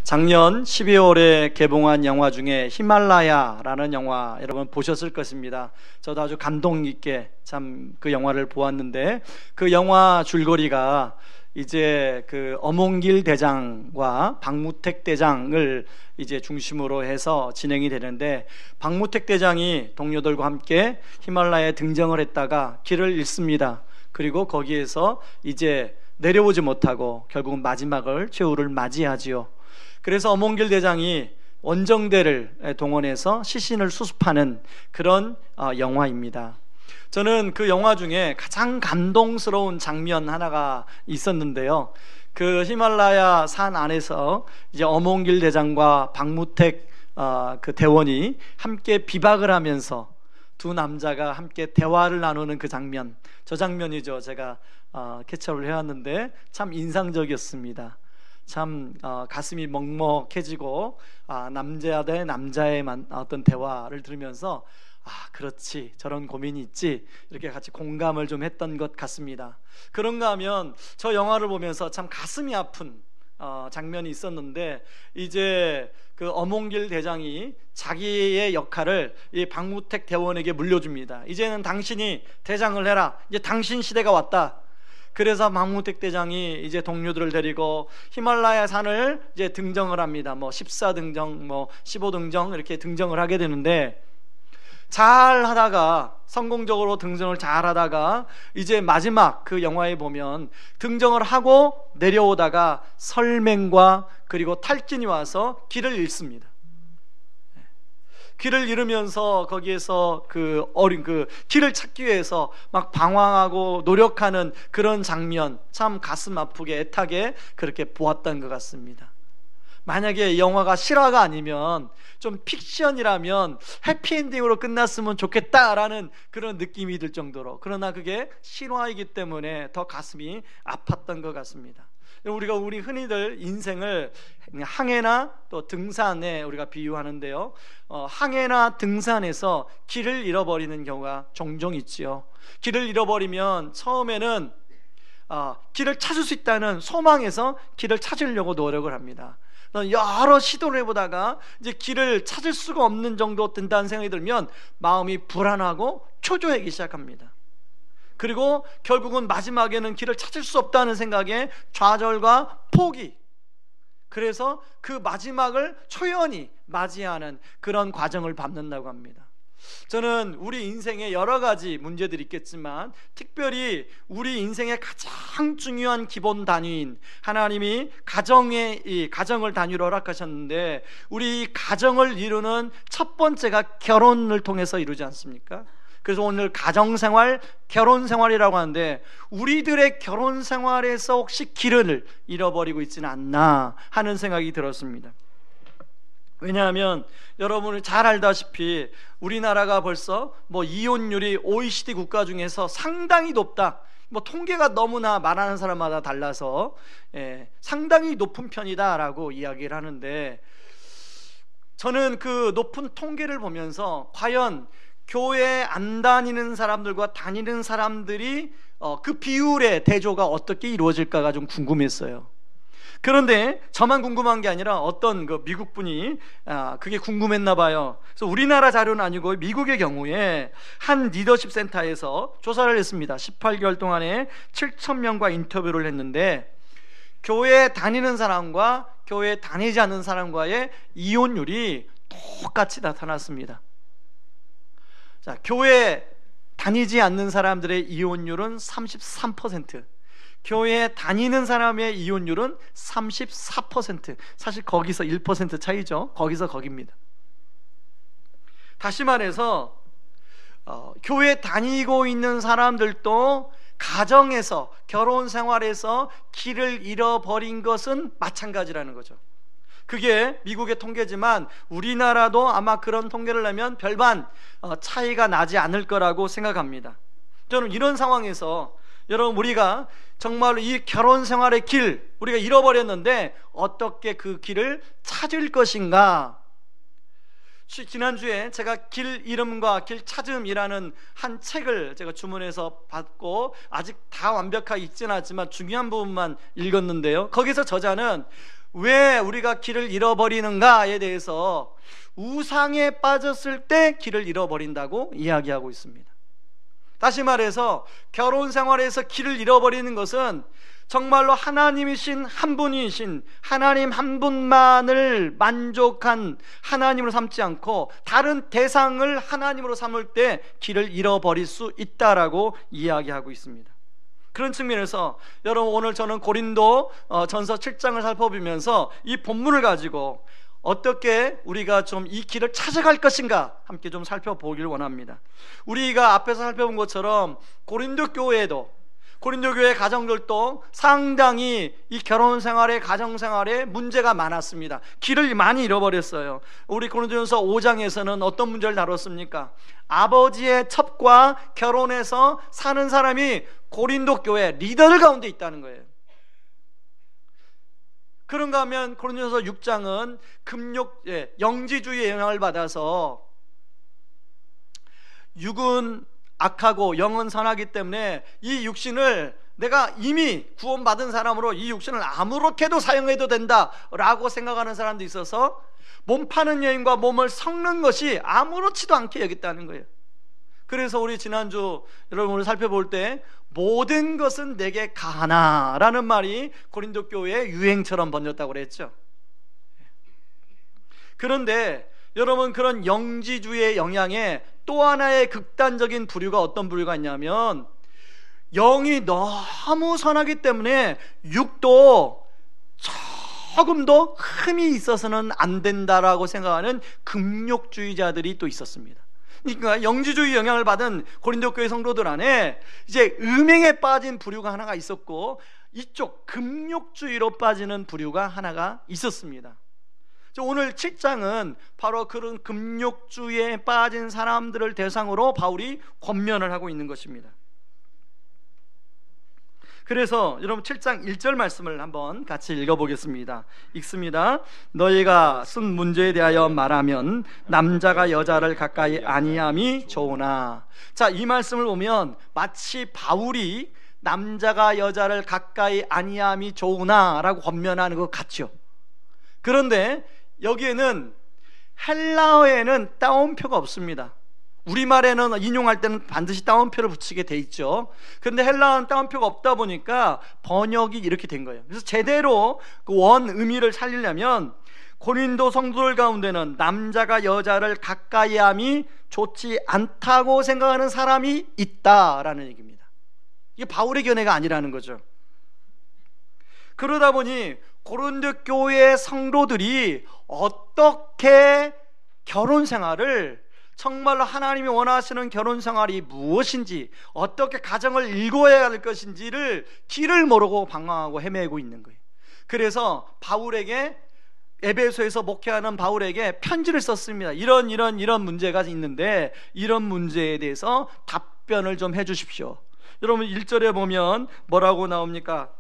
작년 12월에 개봉한 영화 중에 히말라야라는 영화 여러분 보셨을 것입니다. 저도 아주 감동 있게 참 그 영화를 보았는데, 그 영화 줄거리가 이제 그 어몽길 대장과 박무택 대장을 이제 중심으로 해서 진행이 되는데, 박무택 대장이 동료들과 함께 히말라야에 등정을 했다가 길을 잃습니다. 그리고 거기에서 이제 내려오지 못하고 결국은 마지막을 최후를 맞이하지요. 그래서 어몽길 대장이 원정대를 동원해서 시신을 수습하는 그런 영화입니다. 저는 그 영화 중에 가장 감동스러운 장면 하나가 있었는데요, 그 히말라야 산 안에서 이제 어몽길 대장과 박무택 그 대원이 함께 비박을 하면서 두 남자가 함께 대화를 나누는 그 장면, 저 장면이죠. 제가 캐치업을 해왔는데 참 인상적이었습니다. 참 가슴이 먹먹해지고, 남자 대 남자의 어떤 대화를 들으면서 그렇지, 저런 고민이 있지, 이렇게 같이 공감을 좀 했던 것 같습니다. 그런가 하면 저 영화를 보면서 참 가슴이 아픈 장면이 있었는데, 이제 그 어몽길 대장이 자기의 역할을 이 박무택 대원에게 물려줍니다. 이제는 당신이 대장을 해라, 이제 당신 시대가 왔다. 그래서 박무택 대장이 이제 동료들을 데리고 히말라야 산을 이제 등정을 합니다. 뭐 14등정, 뭐 15등정 이렇게 등정을 하게 되는데, 잘 하다가 성공적으로 등정을 잘 하다가 이제 마지막 그 영화에 보면 등정을 하고 내려오다가 설맹과 그리고 탈진이 와서 길을 잃습니다. 길을 잃으면서 거기에서 그 길을 찾기 위해서 막 방황하고 노력하는 그런 장면, 참 가슴 아프게 애타게 그렇게 보았던 것 같습니다. 만약에 이 영화가 실화가 아니면, 좀 픽션이라면 해피엔딩으로 끝났으면 좋겠다라는 그런 느낌이 들 정도로, 그러나 그게 실화이기 때문에 더 가슴이 아팠던 것 같습니다. 우리 흔히들 인생을 항해나 또 등산에 우리가 비유하는데요, 항해나 등산에서 길을 잃어버리는 경우가 종종 있지요. 길을 잃어버리면 처음에는 길을 찾을 수 있다는 소망에서 길을 찾으려고 노력을 합니다. 여러 시도를 해보다가 이제 길을 찾을 수가 없는 정도 된다는 생각이 들면 마음이 불안하고 초조해지기 시작합니다. 그리고 결국은 마지막에는 길을 찾을 수 없다는 생각에 좌절과 포기, 그래서 그 마지막을 초연히 맞이하는 그런 과정을 밟는다고 합니다. 저는 우리 인생에 여러 가지 문제들이 있겠지만, 특별히 우리 인생의 가장 중요한 기본 단위인 하나님이 가정을 단위로 허락하셨는데, 우리 가정을 이루는 첫 번째가 결혼을 통해서 이루지 않습니까? 그래서 오늘 가정생활, 결혼생활이라고 하는데, 우리들의 결혼생활에서 혹시 길을 잃어버리고 있지는 않나 하는 생각이 들었습니다. 왜냐하면 여러분이 잘 알다시피 우리나라가 벌써 이혼율이 OECD 국가 중에서 상당히 높다, 통계가 너무나 말하는 사람마다 달라서 상당히 높은 편이다라고 이야기를 하는데, 저는 그 높은 통계를 보면서 과연 교회 안 다니는 사람들과 다니는 사람들이 그 비율의 대조가 어떻게 이루어질까가 좀 궁금했어요. 그런데 저만 궁금한 게 아니라 어떤 그 미국 분이 그게 궁금했나 봐요. 그래서 우리나라 자료는 아니고 미국의 경우에 한 리더십 센터에서 조사를 했습니다. 18개월 동안에 7,000명과 인터뷰를 했는데, 교회 다니는 사람과 교회 다니지 않는 사람과의 이혼율이 똑같이 나타났습니다. 자, 교회 다니지 않는 사람들의 이혼율은 33%, 교회에 다니는 사람의 이혼율은 34%. 사실 거기서 1% 차이죠. 거기서 거깁니다. 다시 말해서 교회 다니고 있는 사람들도 가정에서, 결혼 생활에서 길을 잃어버린 것은 마찬가지라는 거죠. 그게 미국의 통계지만 우리나라도 아마 그런 통계를 내면 별반 차이가 나지 않을 거라고 생각합니다. 저는 이런 상황에서 여러분, 우리가 정말로 이 결혼 생활의 길 우리가 잃어버렸는데 어떻게 그 길을 찾을 것인가? 지난주에 제가 길 잃음과 길 찾음이라는 한 책을 제가 주문해서 받고 아직 다 완벽하게 읽지는 않지만 중요한 부분만 읽었는데요, 거기서 저자는 왜 우리가 길을 잃어버리는가에 대해서 우상에 빠졌을 때 길을 잃어버린다고 이야기하고 있습니다. 다시 말해서 결혼 생활에서 길을 잃어버리는 것은 정말로 하나님이신 한 분이신 하나님 한 분만을 만족한 하나님으로 삼지 않고 다른 대상을 하나님으로 삼을 때 길을 잃어버릴 수 있다라고 이야기하고 있습니다. 그런 측면에서 여러분, 오늘 저는 고린도 전서 7장을 살펴보면서 이 본문을 가지고 어떻게 우리가 좀 이 길을 찾아갈 것인가 함께 좀 살펴보길 원합니다. 우리가 앞에서 살펴본 것처럼 고린도 교회 가정들도 상당히 이 결혼 생활에, 가정 생활에 문제가 많았습니다. 길을 많이 잃어버렸어요. 우리 고린도전서 5장에서는 어떤 문제를 다뤘습니까? 아버지의 첩과 결혼해서 사는 사람이 고린도 교회 리더들 가운데 있다는 거예요. 그런가 하면 고린도전서 6장은 영지주의의 영향을 받아서 육은 악하고 영은 선하기 때문에 이 육신을 내가 이미 구원받은 사람으로 이 육신을 아무렇게도 사용해도 된다라고 생각하는 사람도 있어서 몸 파는 여인과 몸을 섞는 것이 아무렇지도 않게 여겼다는 거예요. 그래서 우리 지난주 여러분을 살펴볼 때 모든 것은 내게 가하나라는 말이 고린도 교회의 유행처럼 번졌다고 그랬죠. 그런데 여러분, 그런 영지주의의 영향에 또 하나의 극단적인 부류가 어떤 부류가 있냐면, 영이 너무 선하기 때문에 육도 조금도 흠이 있어서는 안 된다라고 생각하는 금욕주의자들이 또 있었습니다. 그러니까 영지주의 영향을 받은 고린도 교회 성도들 안에 이제 음행에 빠진 부류가 하나가 있었고, 이쪽 금욕주의로 빠지는 부류가 하나가 있었습니다. 오늘 7장은 바로 그런 금욕주의에 빠진 사람들을 대상으로 바울이 권면을 하고 있는 것입니다. 그래서 여러분 7장 1절 말씀을 한번 같이 읽어보겠습니다. 읽습니다. 너희가 쓴 문제에 대하여 말하면 남자가 여자를 가까이 아니함이 좋으나. 자, 이 말씀을 보면 마치 바울이 남자가 여자를 가까이 아니함이 좋으나 라고 권면하는 것 같죠. 그런데 여기에는 헬라어에는 따옴표가 없습니다. 우리말에는 인용할 때는 반드시 따옴표를 붙이게 돼 있죠. 그런데 헬라어는 따옴표가 없다 보니까 번역이 이렇게 된 거예요. 그래서 제대로 그 원 의미를 살리려면 고린도 성도들 가운데는 남자가 여자를 가까이 함이 좋지 않다고 생각하는 사람이 있다라는 얘기입니다. 이게 바울의 견해가 아니라는 거죠. 그러다 보니 고린도 교회의 성도들이 어떻게 결혼 생활을, 정말로 하나님이 원하시는 결혼 생활이 무엇인지, 어떻게 가정을 일궈야 할 것인지를 길을 모르고 방황하고 헤매고 있는 거예요. 그래서 바울에게, 에베소에서 목회하는 바울에게 편지를 썼습니다. 이런 문제가 있는데 이런 문제에 대해서 답변을 좀 해주십시오. 여러분 1절에 보면 뭐라고 나옵니까?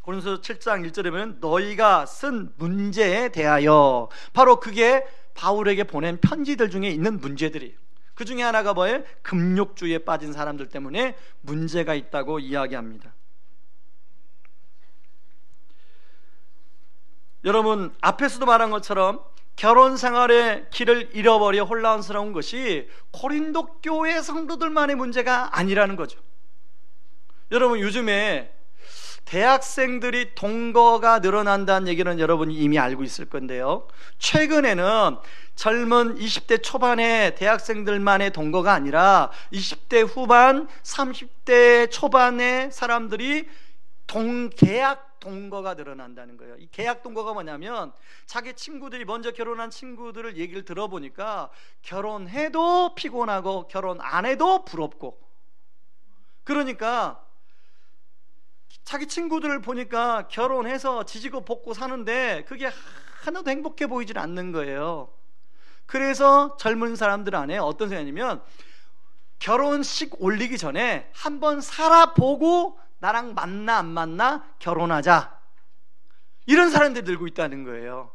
고린도서 7장 1절에 보면 너희가 쓴 문제에 대하여, 바로 그게 바울에게 보낸 편지들 중에 있는 문제들이에요. 그 중에 하나가 뭐예요? 금욕주의에 빠진 사람들 때문에 문제가 있다고 이야기합니다. 여러분, 앞에서도 말한 것처럼 결혼 생활의 길을 잃어버려 혼란스러운 것이 고린도 교회 성도들만의 문제가 아니라는 거죠. 여러분, 요즘에 대학생들이 동거가 늘어난다는 얘기는 여러분이 이미 알고 있을 건데요, 최근에는 젊은 20대 초반의 대학생들만의 동거가 아니라 20대 후반, 30대 초반의 사람들이 계약 동거가 늘어난다는 거예요. 이 계약 동거가 뭐냐면, 자기 친구들이 먼저 결혼한 친구들을 얘기를 들어보니까 결혼해도 피곤하고 결혼 안 해도 부럽고, 그러니까 자기 친구들을 보니까 결혼해서 지지고 볶고 사는데 그게 하나도 행복해 보이질 않는 거예요. 그래서 젊은 사람들 안에 어떤 생각이냐면, 결혼식 올리기 전에 한번 살아보고 나랑 맞나 안 맞나 결혼하자, 이런 사람들이 늘고 있다는 거예요.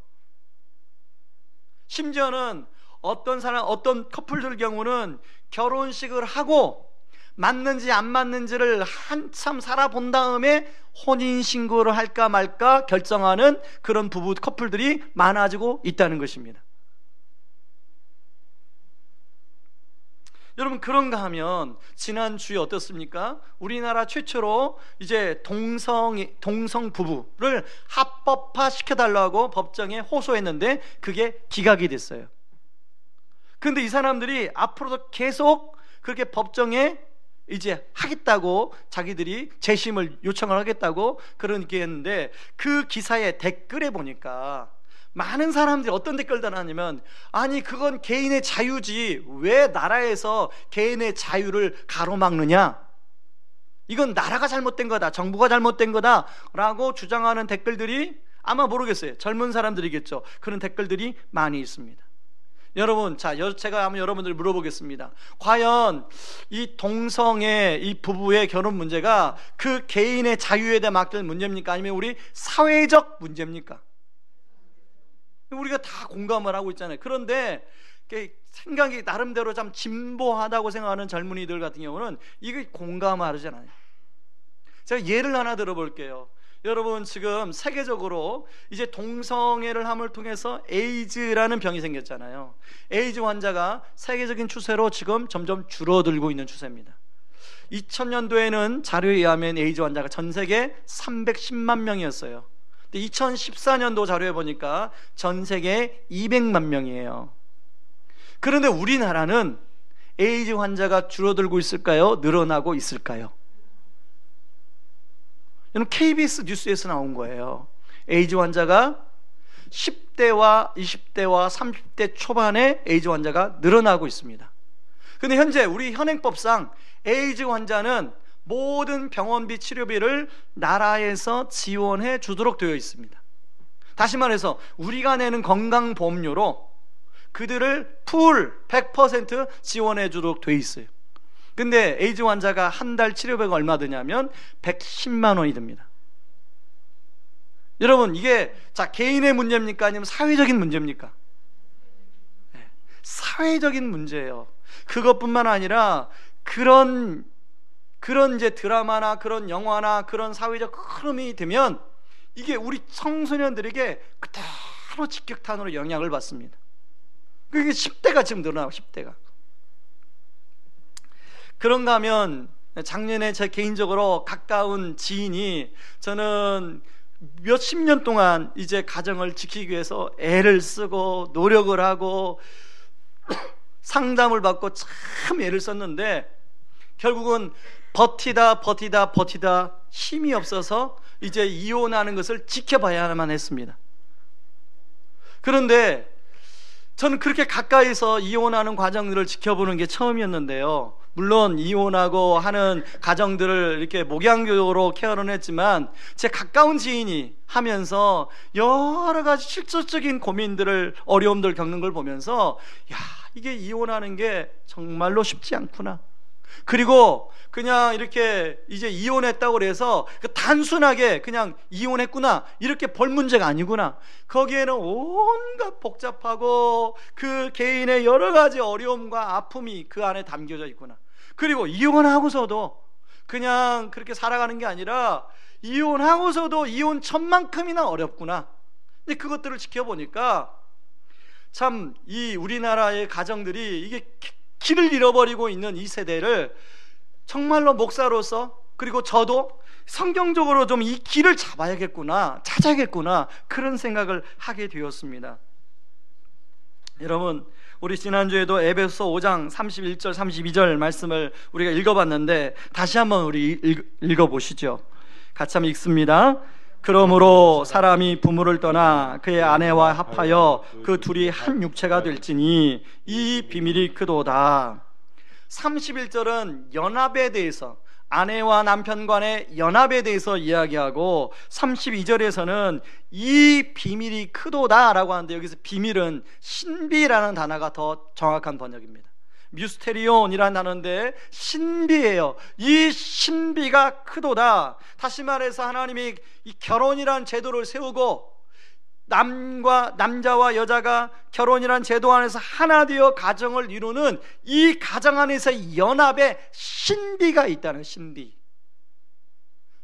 심지어는 어떤 커플들 경우는 결혼식을 하고 맞는지 안 맞는지를 한참 살아본 다음에 혼인신고를 할까 말까 결정하는 그런 부부 커플들이 많아지고 있다는 것입니다. 여러분, 그런가 하면 지난주에 어떻습니까? 우리나라 최초로 이제 동성 부부를 합법화 시켜달라고 법정에 호소했는데 그게 기각이 됐어요. 그런데 이 사람들이 앞으로도 계속 그렇게 법정에 이제 하겠다고, 자기들이 재심을 요청을 하겠다고 그렇게 했는데, 그 기사의 댓글에 보니까 많은 사람들이 어떤 댓글 달았냐면, 아니 그건 개인의 자유지 왜 나라에서 개인의 자유를 가로막느냐, 이건 나라가 잘못된 거다, 정부가 잘못된 거다 라고 주장하는 댓글들이, 아마 모르겠어요, 젊은 사람들이겠죠. 그런 댓글들이 많이 있습니다. 여러분, 제가 한번 여러분들 물어보겠습니다. 과연 이 동성애, 이 부부의 결혼 문제가 그 개인의 자유에 대해 맡길 문제입니까? 아니면 우리 사회적 문제입니까? 우리가 다 공감을 하고 있잖아요. 그런데 생각이 나름대로 참 진보하다고 생각하는 젊은이들 같은 경우는 이게 공감을 하잖아요. 제가 예를 하나 들어볼게요. 여러분, 지금 세계적으로 이제 동성애를 함을 통해서 에이즈라는 병이 생겼잖아요. 에이즈 환자가 세계적인 추세로 지금 점점 줄어들고 있는 추세입니다. 2000년도에는 자료에 의하면 에이즈 환자가 전 세계 310만 명이었어요. 근데 2014년도 자료에 보니까 전 세계 200만 명이에요. 그런데 우리나라는 에이즈 환자가 줄어들고 있을까요? 늘어나고 있을까요? 이건 KBS 뉴스에서 나온 거예요. 에이즈 환자가 10대와 20대와 30대 초반에 에이즈 환자가 늘어나고 있습니다. 그런데 현재 우리 현행법상 에이즈 환자는 모든 병원비 치료비를 나라에서 지원해 주도록 되어 있습니다. 다시 말해서 우리가 내는 건강보험료로 그들을 풀 100% 지원해 주도록 되어 있어요. 근데 에이즈 환자가 한 달 치료비가 얼마 드냐면 110만 원이 듭니다. 여러분, 이게 개인의 문제입니까? 아니면 사회적인 문제입니까? 네, 사회적인 문제예요. 그것뿐만 아니라 그런 이제 드라마나 그런 영화나 그런 사회적 흐름이 되면 이게 우리 청소년들에게 그대로 직격탄으로 영향을 받습니다. 그게 10대가 지금 늘어나고, 10대가. 그런가 하면 작년에 제 개인적으로 가까운 지인이, 저는 몇십 년 동안 이제 가정을 지키기 위해서 애를 쓰고 노력을 하고 상담을 받고 참 애를 썼는데 결국은 버티다 힘이 없어서 이제 이혼하는 것을 지켜봐야만 했습니다. 그런데 저는 그렇게 가까이서 이혼하는 과정들을 지켜보는 게 처음이었는데요. 물론 이혼하고 하는 가정들을 이렇게 목양교로 케어는 했지만 제 가까운 지인이 하면서 여러 가지 실질적인 고민들을, 어려움들을 겪는 걸 보면서, 야, 이게 이혼하는 게 정말로 쉽지 않구나. 그리고 그냥 이렇게 이제 이혼했다고 해서 단순하게 그냥 이혼했구나, 이렇게 볼 문제가 아니구나. 거기에는 온갖 복잡하고 그 개인의 여러 가지 어려움과 아픔이 그 안에 담겨져 있구나. 그리고 이혼하고서도 그냥 그렇게 살아가는 게 아니라 이혼하고서도 이혼 천만큼이나 어렵구나. 근데 그것들을 지켜보니까 참 이 우리나라의 가정들이 이게 길을 잃어버리고 있는 이 세대를 정말로 목사로서, 그리고 저도 성경적으로 좀 이 길을 잡아야겠구나, 찾아야겠구나, 그런 생각을 하게 되었습니다. 여러분, 우리 지난주에도 에베소 5장 31절 32절 말씀을 우리가 읽어봤는데 다시 한번 우리 읽어보시죠. 같이 한번 읽습니다. 그러므로 사람이 부모를 떠나 그의 아내와 합하여 그 둘이 한 육체가 될지니 이 비밀이 크도다. 31절은 연합에 대해서, 아내와 남편 간의 연합에 대해서 이야기하고, 32절에서는 이 비밀이 크도다 라고 하는데, 여기서 비밀은 신비라는 단어가 더 정확한 번역입니다. 뮤스테리온이라는 단어인데 신비예요. 이 신비가 크도다. 다시 말해서 하나님이 이 결혼이라는 제도를 세우고 남자와 여자가 결혼이란 제도 안에서 하나 되어 가정을 이루는 이 가정 안에서 연합의 신비가 있다는, 신비.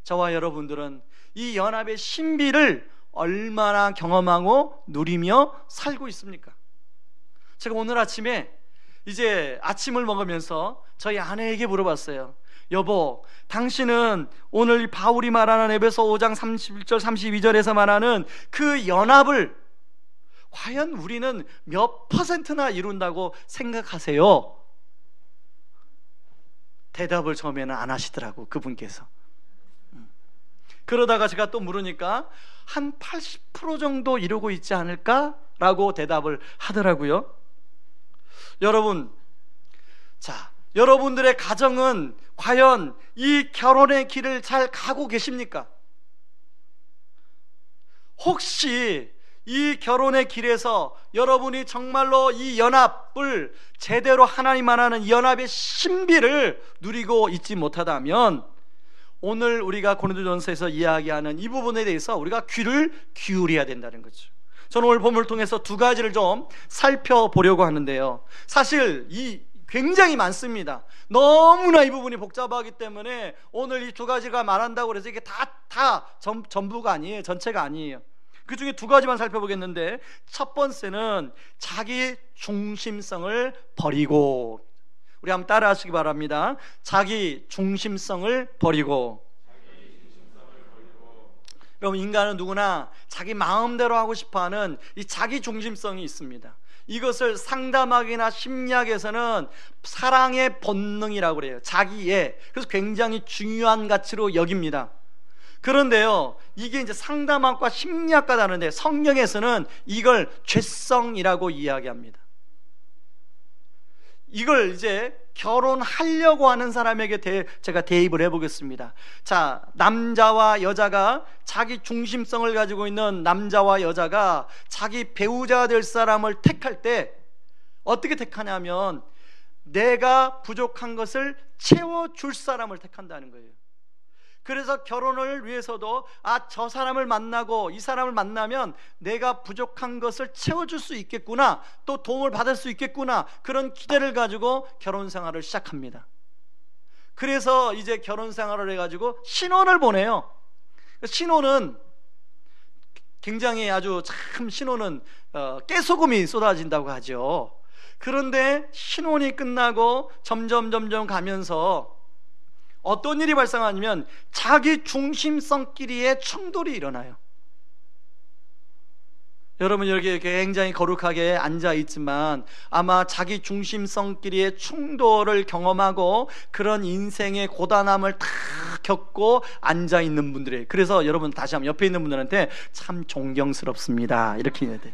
저와 여러분들은 이 연합의 신비를 얼마나 경험하고 누리며 살고 있습니까? 제가 오늘 아침에 이제 아침을 먹으면서 저희 아내에게 물어봤어요. 여보, 당신은 오늘 바울이 말하는 에베소 5장 31절 32절에서 말하는 그 연합을 과연 우리는 몇 퍼센트나 이룬다고 생각하세요? 대답을 처음에는 안 하시더라고, 그분께서. 그러다가 제가 또 물으니까 한 80% 정도 이루고 있지 않을까라고 대답을 하더라고요. 여러분, 자, 여러분들의 가정은 과연 이 결혼의 길을 잘 가고 계십니까? 혹시 이 결혼의 길에서 여러분이 정말로 이 연합을 제대로 하나님 말하는 연합의 신비를 누리고 있지 못하다면 오늘 우리가 고린도전서에서 이야기하는 이 부분에 대해서 우리가 귀를 기울여야 된다는 거죠. 저는 오늘 본문을 통해서 두 가지를 좀 살펴보려고 하는데요. 사실 이 굉장히 많습니다. 너무나 이 부분이 복잡하기 때문에 오늘 이 두 가지가 말한다고 해서 이게 전부가 아니에요. 전체가 아니에요. 그 중에 두 가지만 살펴보겠는데, 첫 번째는 자기 중심성을 버리고. 우리 한번 따라 하시기 바랍니다. 자기 중심성을 버리고. 여러분, 인간은 누구나 자기 마음대로 하고 싶어하는 이 자기 중심성이 있습니다. 이것을 상담학이나 심리학에서는 사랑의 본능이라고 그래요. 자기의. 그래서 굉장히 중요한 가치로 여깁니다. 그런데요, 이게 이제 상담학과 심리학과 다른데 성경에서는 이걸 죄성이라고 이야기합니다. 이걸 이제 결혼하려고 하는 사람에게 제가 대입을 해보겠습니다. 자, 남자와 여자가 자기 중심성을 가지고 있는 남자와 여자가 자기 배우자 될 사람을 택할 때 어떻게 택하냐면 내가 부족한 것을 채워줄 사람을 택한다는 거예요. 그래서 결혼을 위해서도 저 사람을 만나고 이 사람을 만나면 내가 부족한 것을 채워줄 수 있겠구나, 또 도움을 받을 수 있겠구나, 그런 기대를 가지고 결혼 생활을 시작합니다. 그래서 이제 결혼 생활을 해가지고 신혼을 보내요. 신혼은 굉장히 아주 참 신혼은 깨소금이 쏟아진다고 하죠. 그런데 신혼이 끝나고 점점 가면서 어떤 일이 발생하냐면 자기 중심성끼리의 충돌이 일어나요. 여러분, 여기 굉장히 거룩하게 앉아있지만 아마 자기 중심성끼리의 충돌을 경험하고 그런 인생의 고단함을 다 겪고 앉아있는 분들이에요. 그래서 여러분, 다시 한번 옆에 있는 분들한테 참 존경스럽습니다 이렇게 해야 돼요.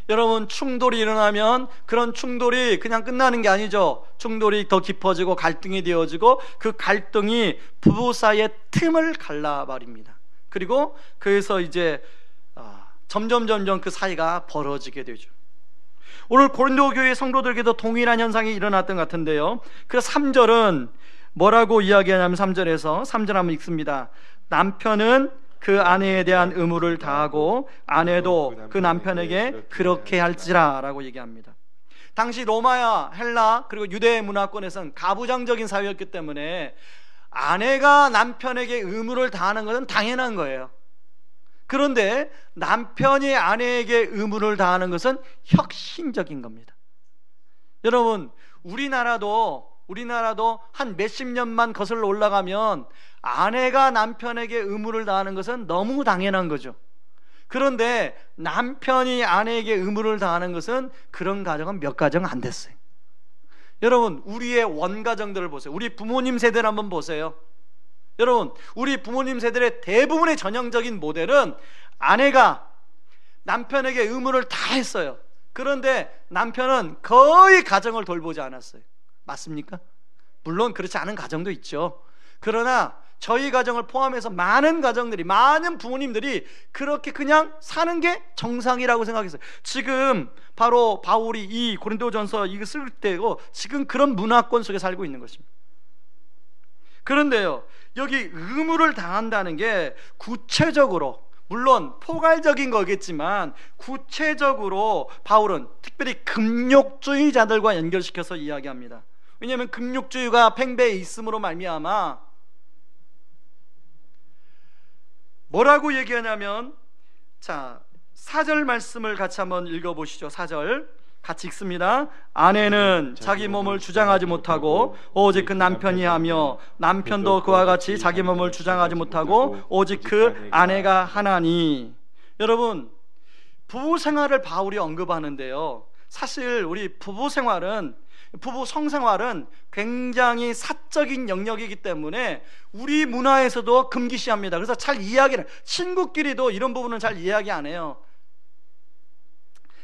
여러분, 충돌이 일어나면 그런 충돌이 그냥 끝나는 게 아니죠. 충돌이 더 깊어지고 갈등이 되어지고 그 갈등이 부부 사이의 틈을 갈라버립니다. 그리고 그래서 이제 점점 그 사이가 벌어지게 되죠. 오늘 고린도 교회 성도들에게도 동일한 현상이 일어났던 것 같은데요. 그래서 3절은 뭐라고 이야기하냐면 3절 한번 읽습니다. 남편은 그 아내에 대한 의무를 다하고 아내도 그 남편에게 그렇게 할지라 라고 얘기합니다. 당시 로마야 헬라 그리고 유대 문화권에서는 가부장적인 사회였기 때문에 아내가 남편에게 의무를 다하는 것은 당연한 거예요. 그런데 남편이 아내에게 의무를 다하는 것은 혁신적인 겁니다. 여러분, 우리나라도 한 몇십 년만 거슬러 올라가면 아내가 남편에게 의무를 다하는 것은 너무 당연한 거죠. 그런데 남편이 아내에게 의무를 다하는 것은 그런 가정은 몇 가정 안 됐어요. 여러분, 우리의 원가정들을 보세요. 우리 부모님 세대를 한번 보세요. 여러분, 우리 부모님 세대의 대부분의 전형적인 모델은 아내가 남편에게 의무를 다 했어요. 그런데 남편은 거의 가정을 돌보지 않았어요. 맞습니까? 물론 그렇지 않은 가정도 있죠. 그러나 저희 가정을 포함해서 많은 가정들이, 많은 부모님들이 그렇게 그냥 사는 게 정상이라고 생각했어요. 지금 바로 바울이 이 고린도전서 이거 쓸 때고 지금 그런 문화권 속에 살고 있는 것입니다. 그런데요, 여기 의무를 당한다는 게 구체적으로, 물론 포괄적인 거겠지만 구체적으로 바울은 특별히 금욕주의자들과 연결시켜서 이야기합니다. 왜냐하면 금욕주의가 팽배해 있음으로 말미암아 뭐라고 얘기하냐면, 자, 4절 말씀을 같이 한번 읽어보시죠. 4절 같이 읽습니다. 아내는 자기 몸을 주장하지 못하고 오직 그 남편이 하며 남편도 그와 같이 자기 몸을 주장하지 못하고 오직 그 아내가 하나니. 여러분, 부부 생활을 바울이 언급하는데요, 사실 우리 부부 성생활은 굉장히 사적인 영역이기 때문에 우리 문화에서도 금기시합니다. 그래서 잘 이야기를, 친구끼리도 이런 부분은 잘 이야기 안 해요.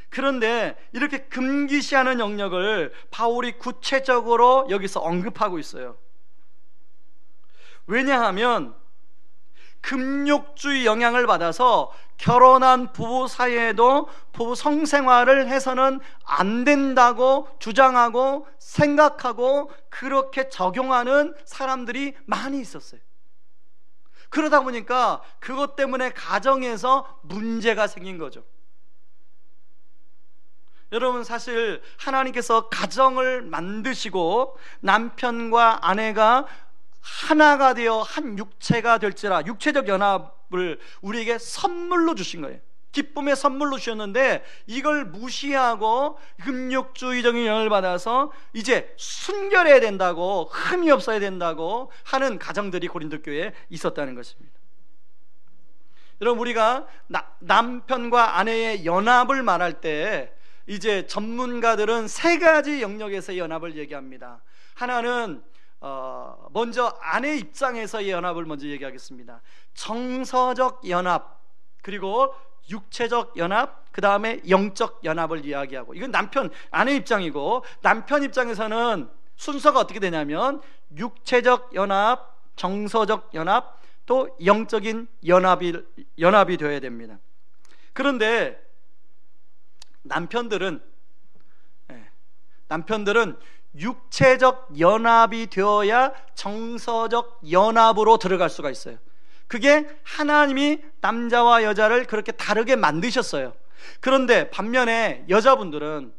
그런데 이렇게 금기시하는 영역을 바울이 구체적으로 여기서 언급하고 있어요. 왜냐하면 금욕주의 영향을 받아서 결혼한 부부 사이에도 부부 성생활을 해서는 안 된다고 주장하고 생각하고 그렇게 적용하는 사람들이 많이 있었어요. 그러다 보니까 그것 때문에 가정에서 문제가 생긴 거죠. 여러분, 사실 하나님께서 가정을 만드시고 남편과 아내가 하나가 되어 한 육체가 될지라, 육체적 연합을 우리에게 선물로 주신 거예요. 기쁨의 선물로 주셨는데 이걸 무시하고 금욕주의적인 영향을 받아서 이제 순결해야 된다고, 흠이 없어야 된다고 하는 가정들이 고린도 교회에 있었다는 것입니다. 여러분, 우리가 남편과 아내의 연합을 말할 때 이제 전문가들은 세 가지 영역에서의 연합을 얘기합니다. 하나는 먼저 아내 입장에서의 연합을 먼저 얘기하겠습니다. 정서적 연합, 그리고 육체적 연합, 그 다음에 영적 연합을 이야기하고, 이건 아내 입장이고, 남편 입장에서는 순서가 어떻게 되냐면 육체적 연합, 정서적 연합, 또 영적인 연합이 되어야 됩니다. 그런데 남편들은 육체적 연합이 되어야 정서적 연합으로 들어갈 수가 있어요. 그게 하나님이 남자와 여자를 그렇게 다르게 만드셨어요. 그런데 반면에 여자분들은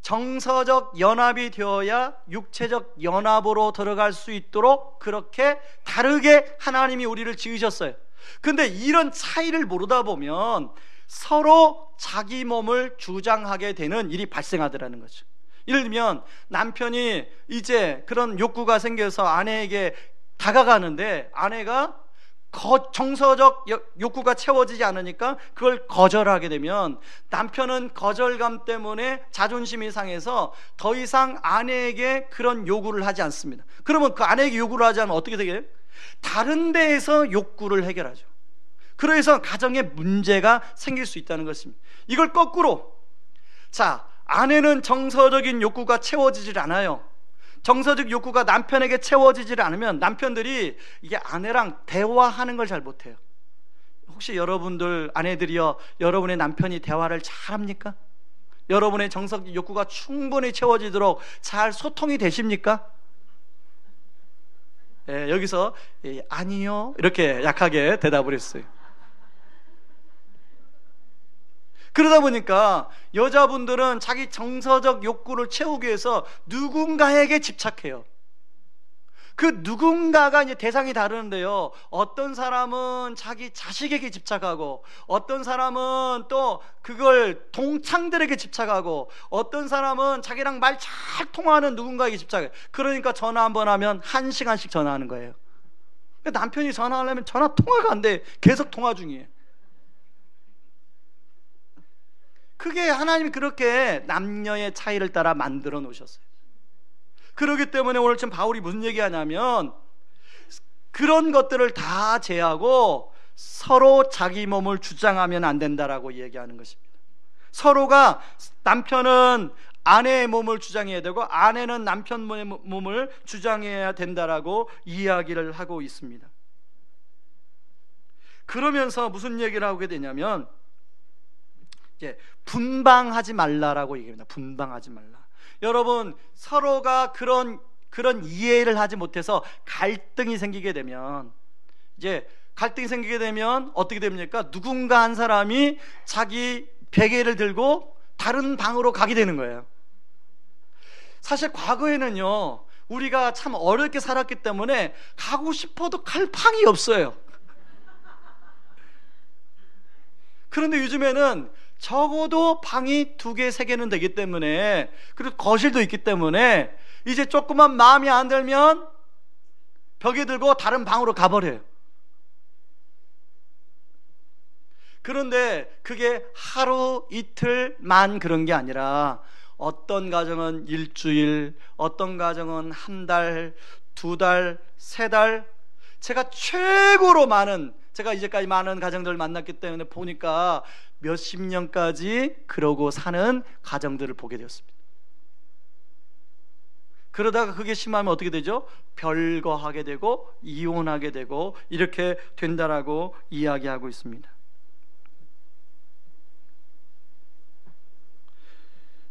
정서적 연합이 되어야 육체적 연합으로 들어갈 수 있도록 그렇게 다르게 하나님이 우리를 지으셨어요. 근데 이런 차이를 모르다 보면 서로 자기 몸을 주장하게 되는 일이 발생하더라는 거죠. 예를 들면 남편이 이제 그런 욕구가 생겨서 아내에게 다가가는데 아내가 정서적 욕구가 채워지지 않으니까 그걸 거절하게 되면 남편은 거절감 때문에 자존심이 상해서 더 이상 아내에게 그런 요구를 하지 않습니다. 그러면 그 아내에게 요구를 하지 않으면 어떻게 되게? 다른 데에서 욕구를 해결하죠. 그래서 가정에 문제가 생길 수 있다는 것입니다. 이걸 거꾸로, 자, 아내는 정서적인 욕구가 채워지질 않아요. 정서적 욕구가 남편에게 채워지질 않으면 남편들이 이게 아내랑 대화하는 걸 잘 못해요. 혹시 여러분들 아내들이요, 여러분의 남편이 대화를 잘합니까? 여러분의 정서적 욕구가 충분히 채워지도록 잘 소통이 되십니까? 여기서 아니요 이렇게 약하게 대답을 했어요. 그러다 보니까 여자분들은 자기 정서적 욕구를 채우기 위해서 누군가에게 집착해요. 그 누군가가 이제 대상이 다르는데요, 어떤 사람은 자기 자식에게 집착하고, 어떤 사람은 또 그걸 동창들에게 집착하고, 어떤 사람은 자기랑 말 잘 통하는 누군가에게 집착해요. 그러니까 전화 한번 하면 1시간씩 전화하는 거예요. 남편이 전화하려면 전화 통화가 안 돼. 계속 통화 중이에요. 그게 하나님이 그렇게 남녀의 차이를 따라 만들어 놓으셨어요. 그렇기 때문에 오늘 지금 바울이 무슨 얘기하냐면 그런 것들을 다 제하고 서로 자기 몸을 주장하면 안 된다라고 얘기하는 것입니다. 서로가, 남편은 아내의 몸을 주장해야 되고 아내는 남편의 몸을 주장해야 된다라고 이야기를 하고 있습니다. 그러면서 무슨 얘기를 하게 되냐면 이제 분방하지 말라라고 얘기합니다. 분방하지 말라. 여러분, 서로가 그런 이해를 하지 못해서 갈등이 생기게 되면, 이제 갈등이 생기게 되면 어떻게 됩니까? 누군가 한 사람이 자기 베개를 들고 다른 방으로 가게 되는 거예요. 사실 과거에는요, 우리가 참 어렵게 살았기 때문에 가고 싶어도 갈 방이 없어요. 그런데 요즘에는 적어도 방이 2개, 3개는 되기 때문에, 그리고 거실도 있기 때문에 이제 조금만 마음이 안 들면 벽에 들고 다른 방으로 가버려요. 그런데 그게 하루 이틀만 그런 게 아니라 어떤 가정은 일주일, 어떤 가정은 한 달, 2달, 3달, 제가 이제까지 많은 가정들을 만났기 때문에 보니까 몇십 년까지 그러고 사는 가정들을 보게 되었습니다. 그러다가 그게 심하면 어떻게 되죠? 별거하게 되고 이혼하게 되고 이렇게 된다라고 이야기하고 있습니다.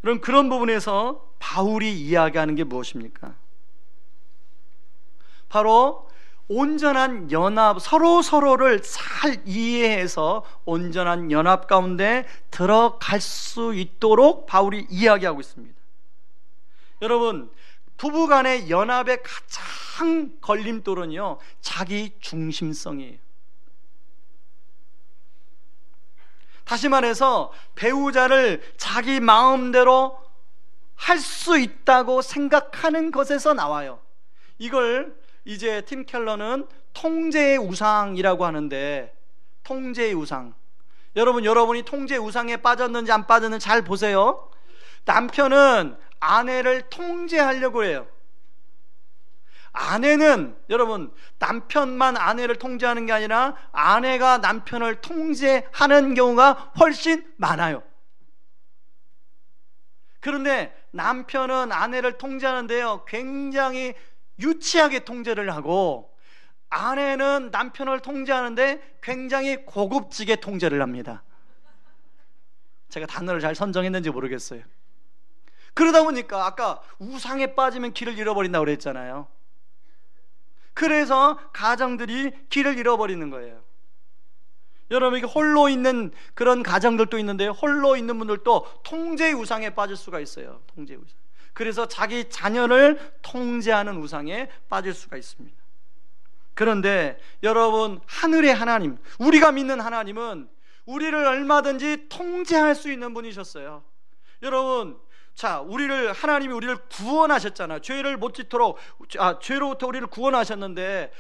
그럼 그런 부분에서 바울이 이야기하는 게 무엇입니까? 바로 온전한 연합, 서로를 잘 이해해서 온전한 연합 가운데 들어갈 수 있도록 바울이 이야기하고 있습니다. 여러분, 부부 간의 연합의 가장 걸림돌은요, 자기 중심성이에요. 다시 말해서 배우자를 자기 마음대로 할 수 있다고 생각하는 것에서 나와요. 이걸 이제 팀 켈러는 통제의 우상이라고 하는데, 통제의 우상, 여러분이 통제의 우상에 빠졌는지 안 빠졌는지 잘 보세요. 남편은 아내를 통제하려고 해요. 아내는, 여러분, 남편만 아내를 통제하는 게 아니라 아내가 남편을 통제하는 경우가 훨씬 많아요. 그런데 남편은 아내를 통제하는데요, 굉장히 유치하게 통제를 하고, 아내는 남편을 통제하는데 굉장히 고급지게 통제를 합니다. 제가 단어를 잘 선정했는지 모르겠어요. 그러다 보니까 아까 우상에 빠지면 길을 잃어버린다고 그랬잖아요. 그래서 가정들이 길을 잃어버리는 거예요. 여러분, 이게 홀로 있는 그런 가정들도 있는데, 홀로 있는 분들도 통제의 우상에 빠질 수가 있어요. 통제의 우상. 그래서 자기 자녀를 통제하는 우상에 빠질 수가 있습니다. 그런데 여러분, 하늘의 하나님, 우리가 믿는 하나님은 우리를 얼마든지 통제할 수 있는 분이셨어요. 여러분, 하나님이 우리를 구원하셨잖아요. 죄를 못 짓도록, 죄로부터 우리를 구원하셨는데,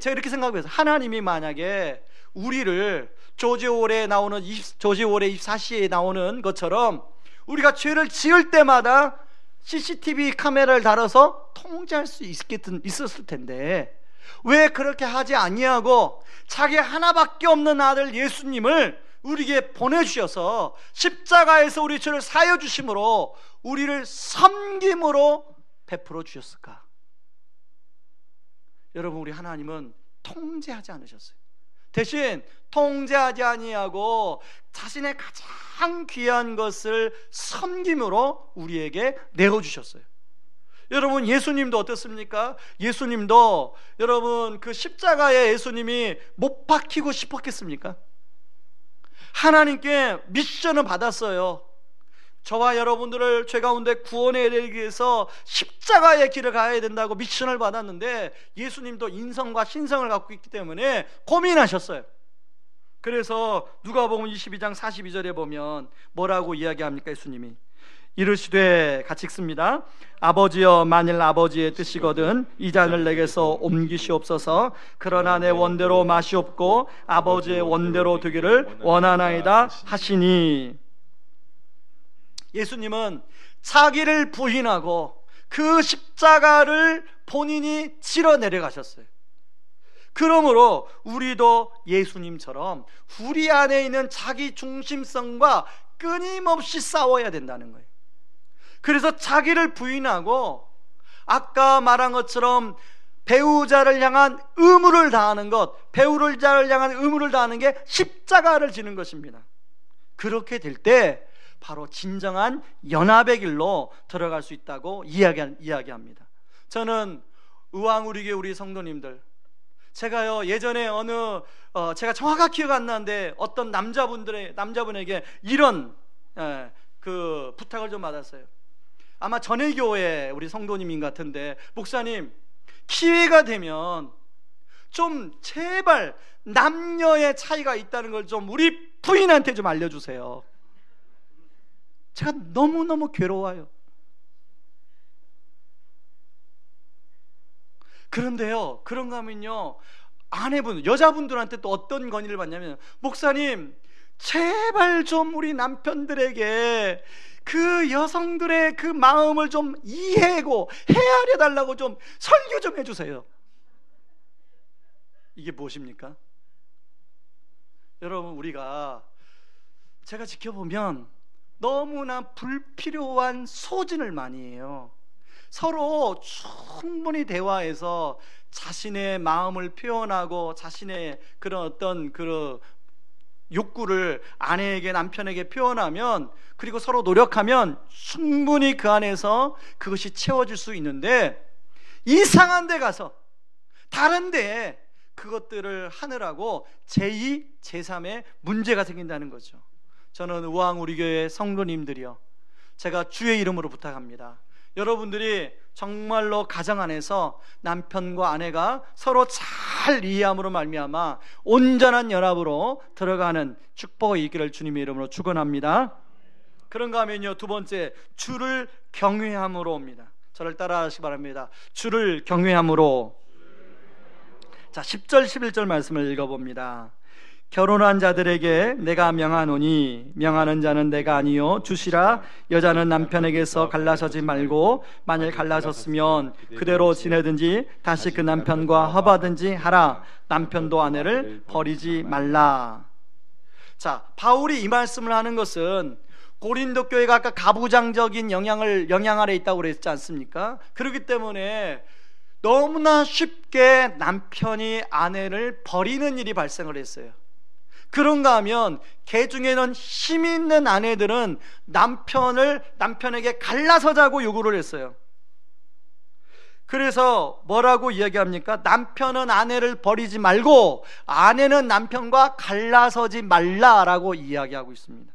제가 이렇게 생각해서, 하나님이 만약에 우리를 조지월에 24시에 나오는 것처럼 우리가 죄를 지을 때마다 CCTV 카메라를 달아서 통제할 수 있었을 텐데, 왜 그렇게 하지 아니하고 자기 하나밖에 없는 아들 예수님을 우리에게 보내주셔서 십자가에서 우리 죄를 사여 주심으로 우리를 섬김으로 베풀어 주셨을까? 여러분, 우리 하나님은 통제하지 않으셨어요. 대신 통제하지 아니하고 자신의 가장 귀한 것을 섬김으로 우리에게 내어주셨어요. 여러분, 예수님도 어떻습니까? 예수님도, 여러분, 그 십자가에 예수님이 못 박히고 싶었겠습니까? 하나님께 미션을 받았어요. 저와 여러분들을 죄 가운데 구원해내기 위해서 십자가의 길을 가야 된다고 미션을 받았는데, 예수님도 인성과 신성을 갖고 있기 때문에 고민하셨어요. 그래서 누가복음 22장 42절에 보면 뭐라고 이야기합니까? 예수님이 이르시되, 같이 읽습니다. 아버지여, 만일 아버지의 뜻이거든 이 잔을 내게서 옮기시옵소서. 그러나 내 원대로 마시옵고 아버지의 원대로 되기를 원하나이다 하시니, 예수님은 자기를 부인하고 그 십자가를 본인이 지러 내려가셨어요. 그러므로 우리도 예수님처럼 우리 안에 있는 자기 중심성과 끊임없이 싸워야 된다는 거예요. 그래서 자기를 부인하고 아까 말한 것처럼 배우자를 향한 의무를 다하는 것, 배우자를 향한 의무를 다하는 게 십자가를 지는 것입니다. 그렇게 될 때 바로 진정한 연합의 길로 들어갈 수 있다고 이야기합니다. 저는 의왕우리교회 우리 성도님들, 제가요 예전에 제가 정확하게 기억 안 나는데 어떤 남자분에게 이런 그 부탁을 좀 받았어요. 아마 전해교회 우리 성도님인 것 같은데, 목사님 기회가 되면 좀 제발 남녀의 차이가 있다는 걸 좀 우리 부인한테 좀 알려주세요. 제가 너무너무 괴로워요. 그런데요, 그런가 하면요, 여자분들한테 또 어떤 건의를 받냐면, 목사님 제발 좀 우리 남편들에게 그 여성들의 그 마음을 좀 이해하고 헤아려 달라고 좀 설교 좀 해주세요. 이게 무엇입니까? 여러분, 우리가 제가 지켜보면 너무나 불필요한 소진을 많이 해요. 서로 충분히 대화해서 자신의 마음을 표현하고 자신의 그런 어떤 그 욕구를 아내에게, 남편에게 표현하면, 그리고 서로 노력하면 충분히 그 안에서 그것이 채워질 수 있는데, 이상한 데 가서 다른 데에 그것들을 하느라고 제2, 제3의 문제가 생긴다는 거죠. 저는 의왕우리교회 성도님들이요, 제가 주의 이름으로 부탁합니다. 여러분들이 정말로 가정 안에서 남편과 아내가 서로 잘 이해함으로 말미암아 온전한 연합으로 들어가는 축복이 있기를 주님의 이름으로 축원합니다. 그런가 하면요, 두 번째, 주를 경외함으로 옵니다. 저를 따라하시기 바랍니다. 주를 경외함으로. 자, 10절 11절 말씀을 읽어봅니다. 결혼한 자들에게 내가 명하노니 명하는 자는 내가 아니요 주시라. 여자는 남편에게서 갈라서지 말고 만일 갈라섰으면 그대로 지내든지 다시 그 남편과 화바든지 하라. 남편도 아내를 버리지 말라. 자, 바울이 이 말씀을 하는 것은 고린도 교회가 아까 가부장적인 영향 아래 있다고 그랬지 않습니까? 그렇기 때문에 너무나 쉽게 남편이 아내를 버리는 일이 발생을 했어요. 그런가 하면 개 중에는 힘 있는 아내들은 남편에게 갈라서자고 요구를 했어요. 그래서 뭐라고 이야기합니까? 남편은 아내를 버리지 말고 아내는 남편과 갈라서지 말라라고 이야기하고 있습니다.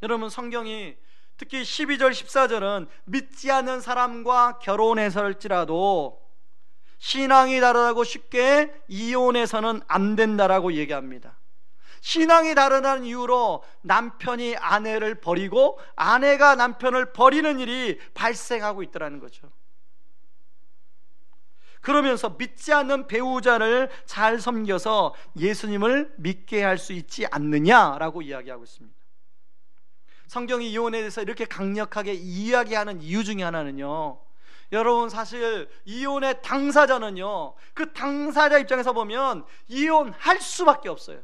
여러분, 성경이 특히 12절 14절은 믿지 않는 사람과 결혼해서일지라도 신앙이 다르다고 쉽게 이혼해서는 안 된다라고 얘기합니다. 신앙이 다르다는 이유로 남편이 아내를 버리고 아내가 남편을 버리는 일이 발생하고 있더라는 거죠. 그러면서 믿지 않는 배우자를 잘 섬겨서 예수님을 믿게 할 수 있지 않느냐라고 이야기하고 있습니다. 성경이 이혼에 대해서 이렇게 강력하게 이야기하는 이유 중에 하나는요, 여러분, 사실 이혼의 당사자는요, 그 당사자 입장에서 보면 이혼할 수밖에 없어요.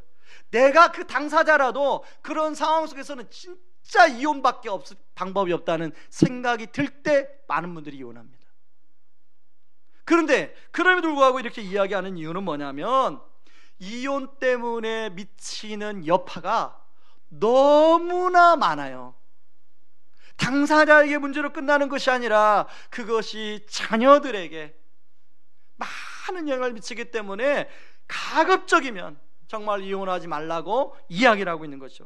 내가 그 당사자라도 그런 상황 속에서는 진짜 이혼밖에 방법이 없다는 생각이 들 때 많은 분들이 이혼합니다. 그런데 그럼에도 불구하고 이렇게 이야기하는 이유는 뭐냐면, 이혼 때문에 미치는 여파가 너무나 많아요. 당사자에게 문제로 끝나는 것이 아니라 그것이 자녀들에게 많은 영향을 미치기 때문에 가급적이면 정말 이혼하지 말라고 이야기를 하고 있는 거죠.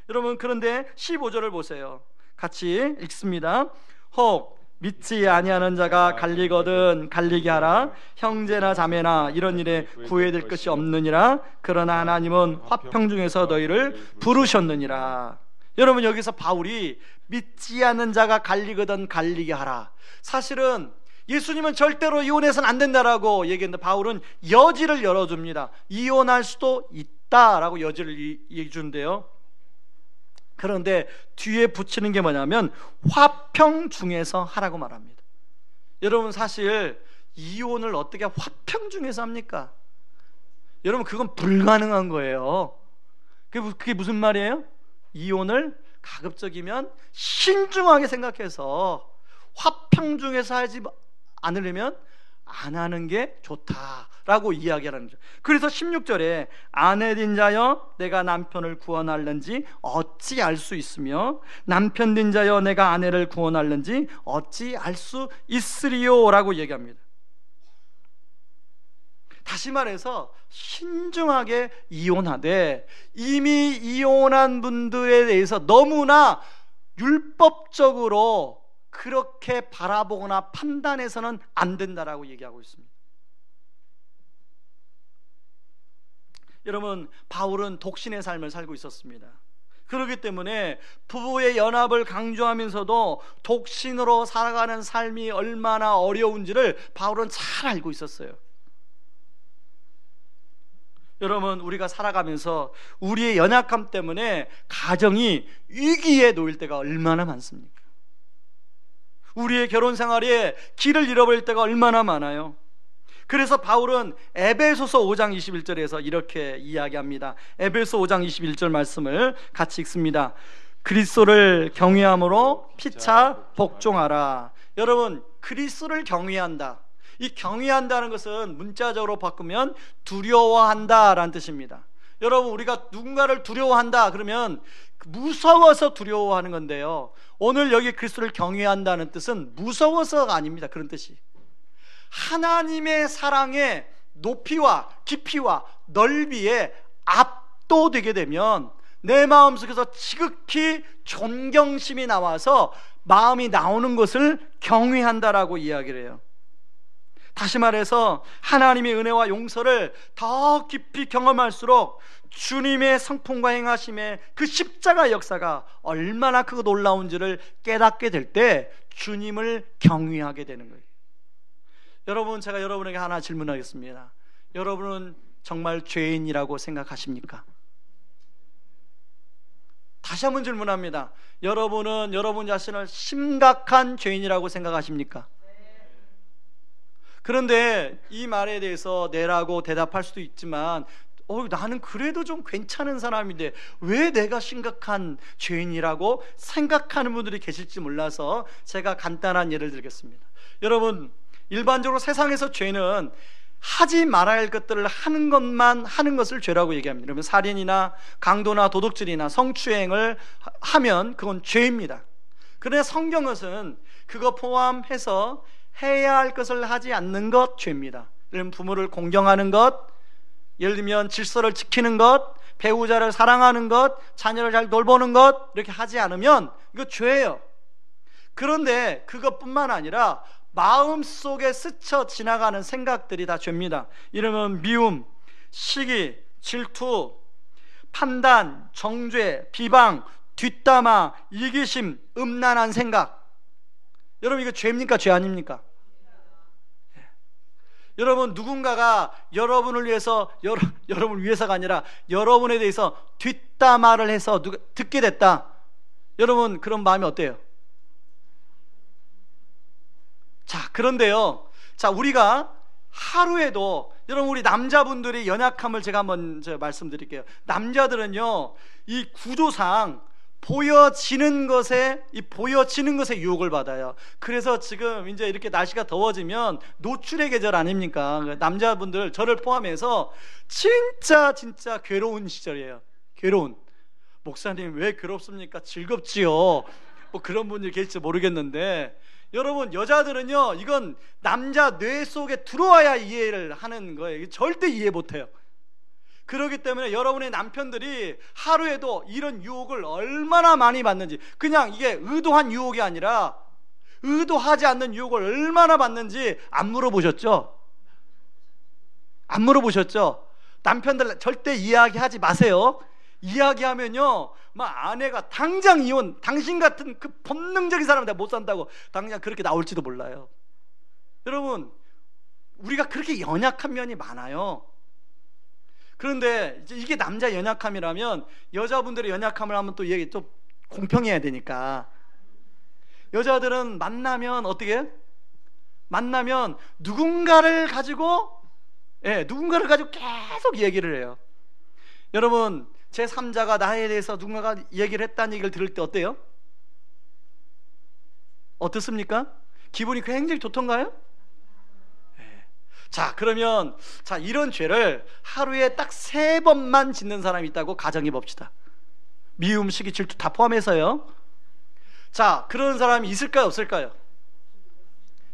여러분, 그런데 15절을 보세요. 같이 읽습니다. 혹 믿지 아니하는 자가 갈리거든 갈리게 하라. 형제나 자매나 이런 일에 구애될 것이 없느니라. 그러나 하나님은 화평 중에서 너희를 부르셨느니라. 여러분, 여기서 바울이 믿지 않는 자가 갈리거든 갈리게 하라, 사실은 예수님은 절대로 이혼해서는 안 된다라고 얘기했는데 바울은 여지를 열어줍니다. 이혼할 수도 있다라고 여지를 얘기해 주는데요, 그런데 뒤에 붙이는 게 뭐냐면 화평 중에서 하라고 말합니다. 여러분, 사실 이혼을 어떻게 화평 중에서 합니까? 여러분, 그건 불가능한 거예요. 그게 무슨 말이에요? 이혼을 가급적이면 신중하게 생각해서 화평 중에서 하지 않으려면 안 하는 게 좋다라고 이야기하는 거죠. 그래서 16절에 아내된 자여 내가 남편을 구원할는지 어찌 알 수 있으며 남편된 자여 내가 아내를 구원할는지 어찌 알 수 있으리요 라고 얘기합니다. 다시 말해서 신중하게 이혼하되, 이미 이혼한 분들에 대해서 너무나 율법적으로 그렇게 바라보거나 판단해서는 안 된다라고 얘기하고 있습니다. 여러분, 바울은 독신의 삶을 살고 있었습니다. 그렇기 때문에 부부의 연합을 강조하면서도 독신으로 살아가는 삶이 얼마나 어려운지를 바울은 잘 알고 있었어요. 여러분, 우리가 살아가면서 우리의 연약함 때문에 가정이 위기에 놓일 때가 얼마나 많습니까? 우리의 결혼 생활에 길을 잃어버릴 때가 얼마나 많아요. 그래서 바울은 에베소서 5장 21절에서 이렇게 이야기합니다. 에베소 5장 21절 말씀을 같이 읽습니다. 그리스도를 경외함으로 피차 복종하라. 여러분, 그리스도를 경외한다. 이 경외한다는 것은 문자적으로 바꾸면 두려워한다라는 뜻입니다. 여러분, 우리가 누군가를 두려워한다 그러면 무서워서 두려워하는 건데요, 오늘 여기 그리스도를 경외한다는 뜻은 무서워서가 아닙니다. 그런 뜻이 하나님의 사랑의 높이와 깊이와 넓이에 압도되게 되면 내 마음속에서 지극히 존경심이 나와서 마음이 나오는 것을 경외한다라고 이야기를 해요. 다시 말해서 하나님의 은혜와 용서를 더 깊이 경험할수록 주님의 성품과 행하심의 그 십자가 역사가 얼마나 크고 놀라운지를 깨닫게 될 때 주님을 경외하게 되는 거예요. 여러분, 제가 여러분에게 하나 질문하겠습니다. 여러분은 정말 죄인이라고 생각하십니까? 다시 한번 질문합니다. 여러분은 여러분 자신을 심각한 죄인이라고 생각하십니까? 그런데 이 말에 대해서 네라고 대답할 수도 있지만, 나는 그래도 좀 괜찮은 사람인데 왜 내가 심각한 죄인이라고 생각하는 분들이 계실지 몰라서 제가 간단한 예를 들겠습니다. 여러분, 일반적으로 세상에서 죄는 하지 말아야 할 것들을 하는 것만 하는 것을 죄라고 얘기합니다. 여러분, 살인이나 강도나 도둑질이나 성추행을 하면 그건 죄입니다. 그런데 성경은 그거 포함해서 해야 할 것을 하지 않는 것 죄입니다. 예를 들면 부모를 공경하는 것, 예를 들면 질서를 지키는 것, 배우자를 사랑하는 것, 자녀를 잘 돌보는 것, 이렇게 하지 않으면 이거 죄예요. 그런데 그것뿐만 아니라 마음속에 스쳐 지나가는 생각들이 다 죄입니다. 이러면 미움, 시기, 질투, 판단, 정죄, 비방, 뒷담화, 이기심, 음란한 생각, 여러분 이거 죄입니까? 죄 아닙니까? 여러분, 누군가가 여러분을 위해서, 여러분을 위해서가 아니라 여러분에 대해서 뒷담화를 해서 듣게 됐다. 여러분, 그런 마음이 어때요? 자, 그런데요, 자, 우리가 하루에도, 여러분, 우리 남자분들의 연약함을 제가 한번 말씀드릴게요. 남자들은요, 이 구조상 보여지는 것에 유혹을 받아요. 그래서 지금 이제 이렇게 날씨가 더워지면 노출의 계절 아닙니까? 남자분들, 저를 포함해서 진짜 괴로운 시절이에요. 괴로운. 목사님 왜 괴롭습니까? 즐겁지요. 뭐 그런 분들이 계실지 모르겠는데, 여러분, 여자들은요, 이건 남자 뇌 속에 들어와야 이해를 하는 거예요. 절대 이해 못해요. 그렇기 때문에 여러분의 남편들이 하루에도 이런 유혹을 얼마나 많이 받는지, 그냥 이게 의도한 유혹이 아니라 의도하지 않는 유혹을 얼마나 받는지 안 물어보셨죠? 안 물어보셨죠? 남편들 절대 이야기하지 마세요. 이야기하면요, 막 아내가 당장 이혼, 당신 같은 그 본능적인 사람 내가 못 산다고 당장 그렇게 나올지도 몰라요. 여러분, 우리가 그렇게 연약한 면이 많아요. 그런데 이제 이게 남자 연약함이라면 여자분들의 연약함을 하면 또 얘기 좀 공평해야 되니까, 여자들은 만나면 어떻게 해요? 만나면 누군가를 가지고 계속 얘기를 해요. 여러분, 제3자가 나에 대해서 누군가가 얘기를 했다는 얘기를 들을 때 어때요? 어떻습니까? 기분이 굉장히 좋던가요? 네. 자, 그러면 이런 죄를 하루에 딱 3번만 짓는 사람이 있다고 가정해 봅시다. 미움, 시기, 질투 다 포함해서요. 자, 그런 사람이 있을까요, 없을까요?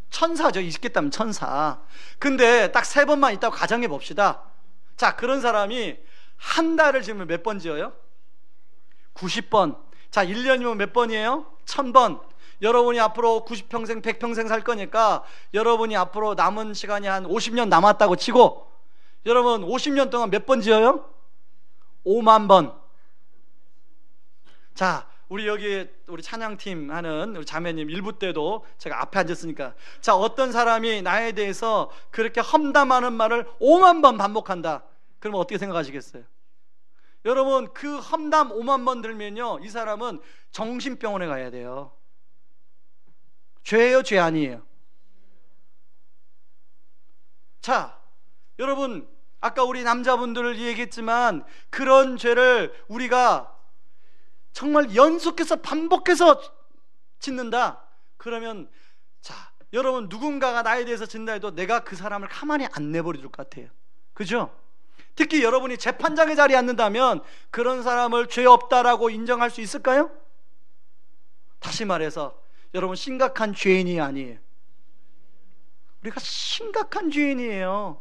천사죠. 있겠다면 천사. 근데 딱 3번만 있다고 가정해 봅시다. 자, 그런 사람이 한 달을 지으면 몇 번 지어요? 90번. 자, 1년이면 몇 번이에요? 1000번. 여러분이 앞으로 90평생, 100평생 살 거니까 여러분이 앞으로 남은 시간이 한 50년 남았다고 치고, 여러분 50년 동안 몇 번 지어요? 5만 번. 자, 우리 여기 우리 찬양팀 하는 우리 자매님 1부 때도 제가 앞에 앉았으니까, 자, 어떤 사람이 나에 대해서 그렇게 험담하는 말을 5만 번 반복한다. 그러면 어떻게 생각하시겠어요? 여러분, 그 험담 5만 번 들면요, 이 사람은 정신병원에 가야 돼요. 죄예요, 죄 아니에요? 자, 여러분, 아까 우리 남자분들을 얘기했지만 그런 죄를 우리가 정말 연속해서 반복해서 짓는다. 그러면 자, 여러분, 누군가가 나에 대해서 짓는다 해도 내가 그 사람을 가만히 안 내버려 둘 것 같아요. 그죠? 특히 여러분이 재판장의 자리에 앉는다면 그런 사람을 죄 없다라고 인정할 수 있을까요? 다시 말해서 여러분, 심각한 죄인이 아니에요. 우리가 심각한 죄인이에요.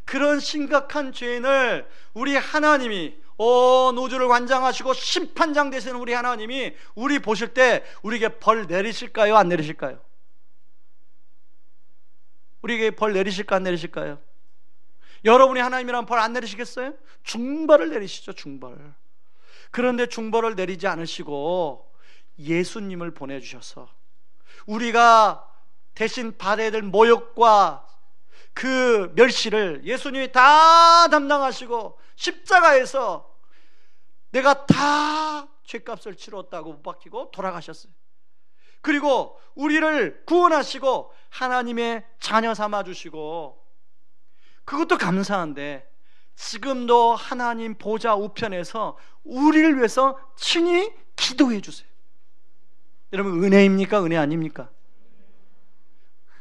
그런 심각한 죄인을 우리 하나님이, 온 우주를 관장하시고 심판장 되시는 우리 하나님이 우리 보실 때 우리에게 벌 내리실까요, 안 내리실까요? 우리에게 벌 내리실까, 안 내리실까요? 여러분이 하나님이라면 벌 안 내리시겠어요? 중벌을 내리시죠, 중벌. 그런데 중벌을 내리지 않으시고 예수님을 보내주셔서 우리가 대신 받아야 될 모욕과 그 멸시를 예수님이 다 담당하시고 십자가에서 내가 다 죄값을 치렀다고 못 박히고 돌아가셨어요. 그리고 우리를 구원하시고 하나님의 자녀 삼아주시고, 그것도 감사한데 지금도 하나님 보좌 우편에서 우리를 위해서 친히 기도해 주세요. 여러분, 은혜입니까, 은혜 아닙니까?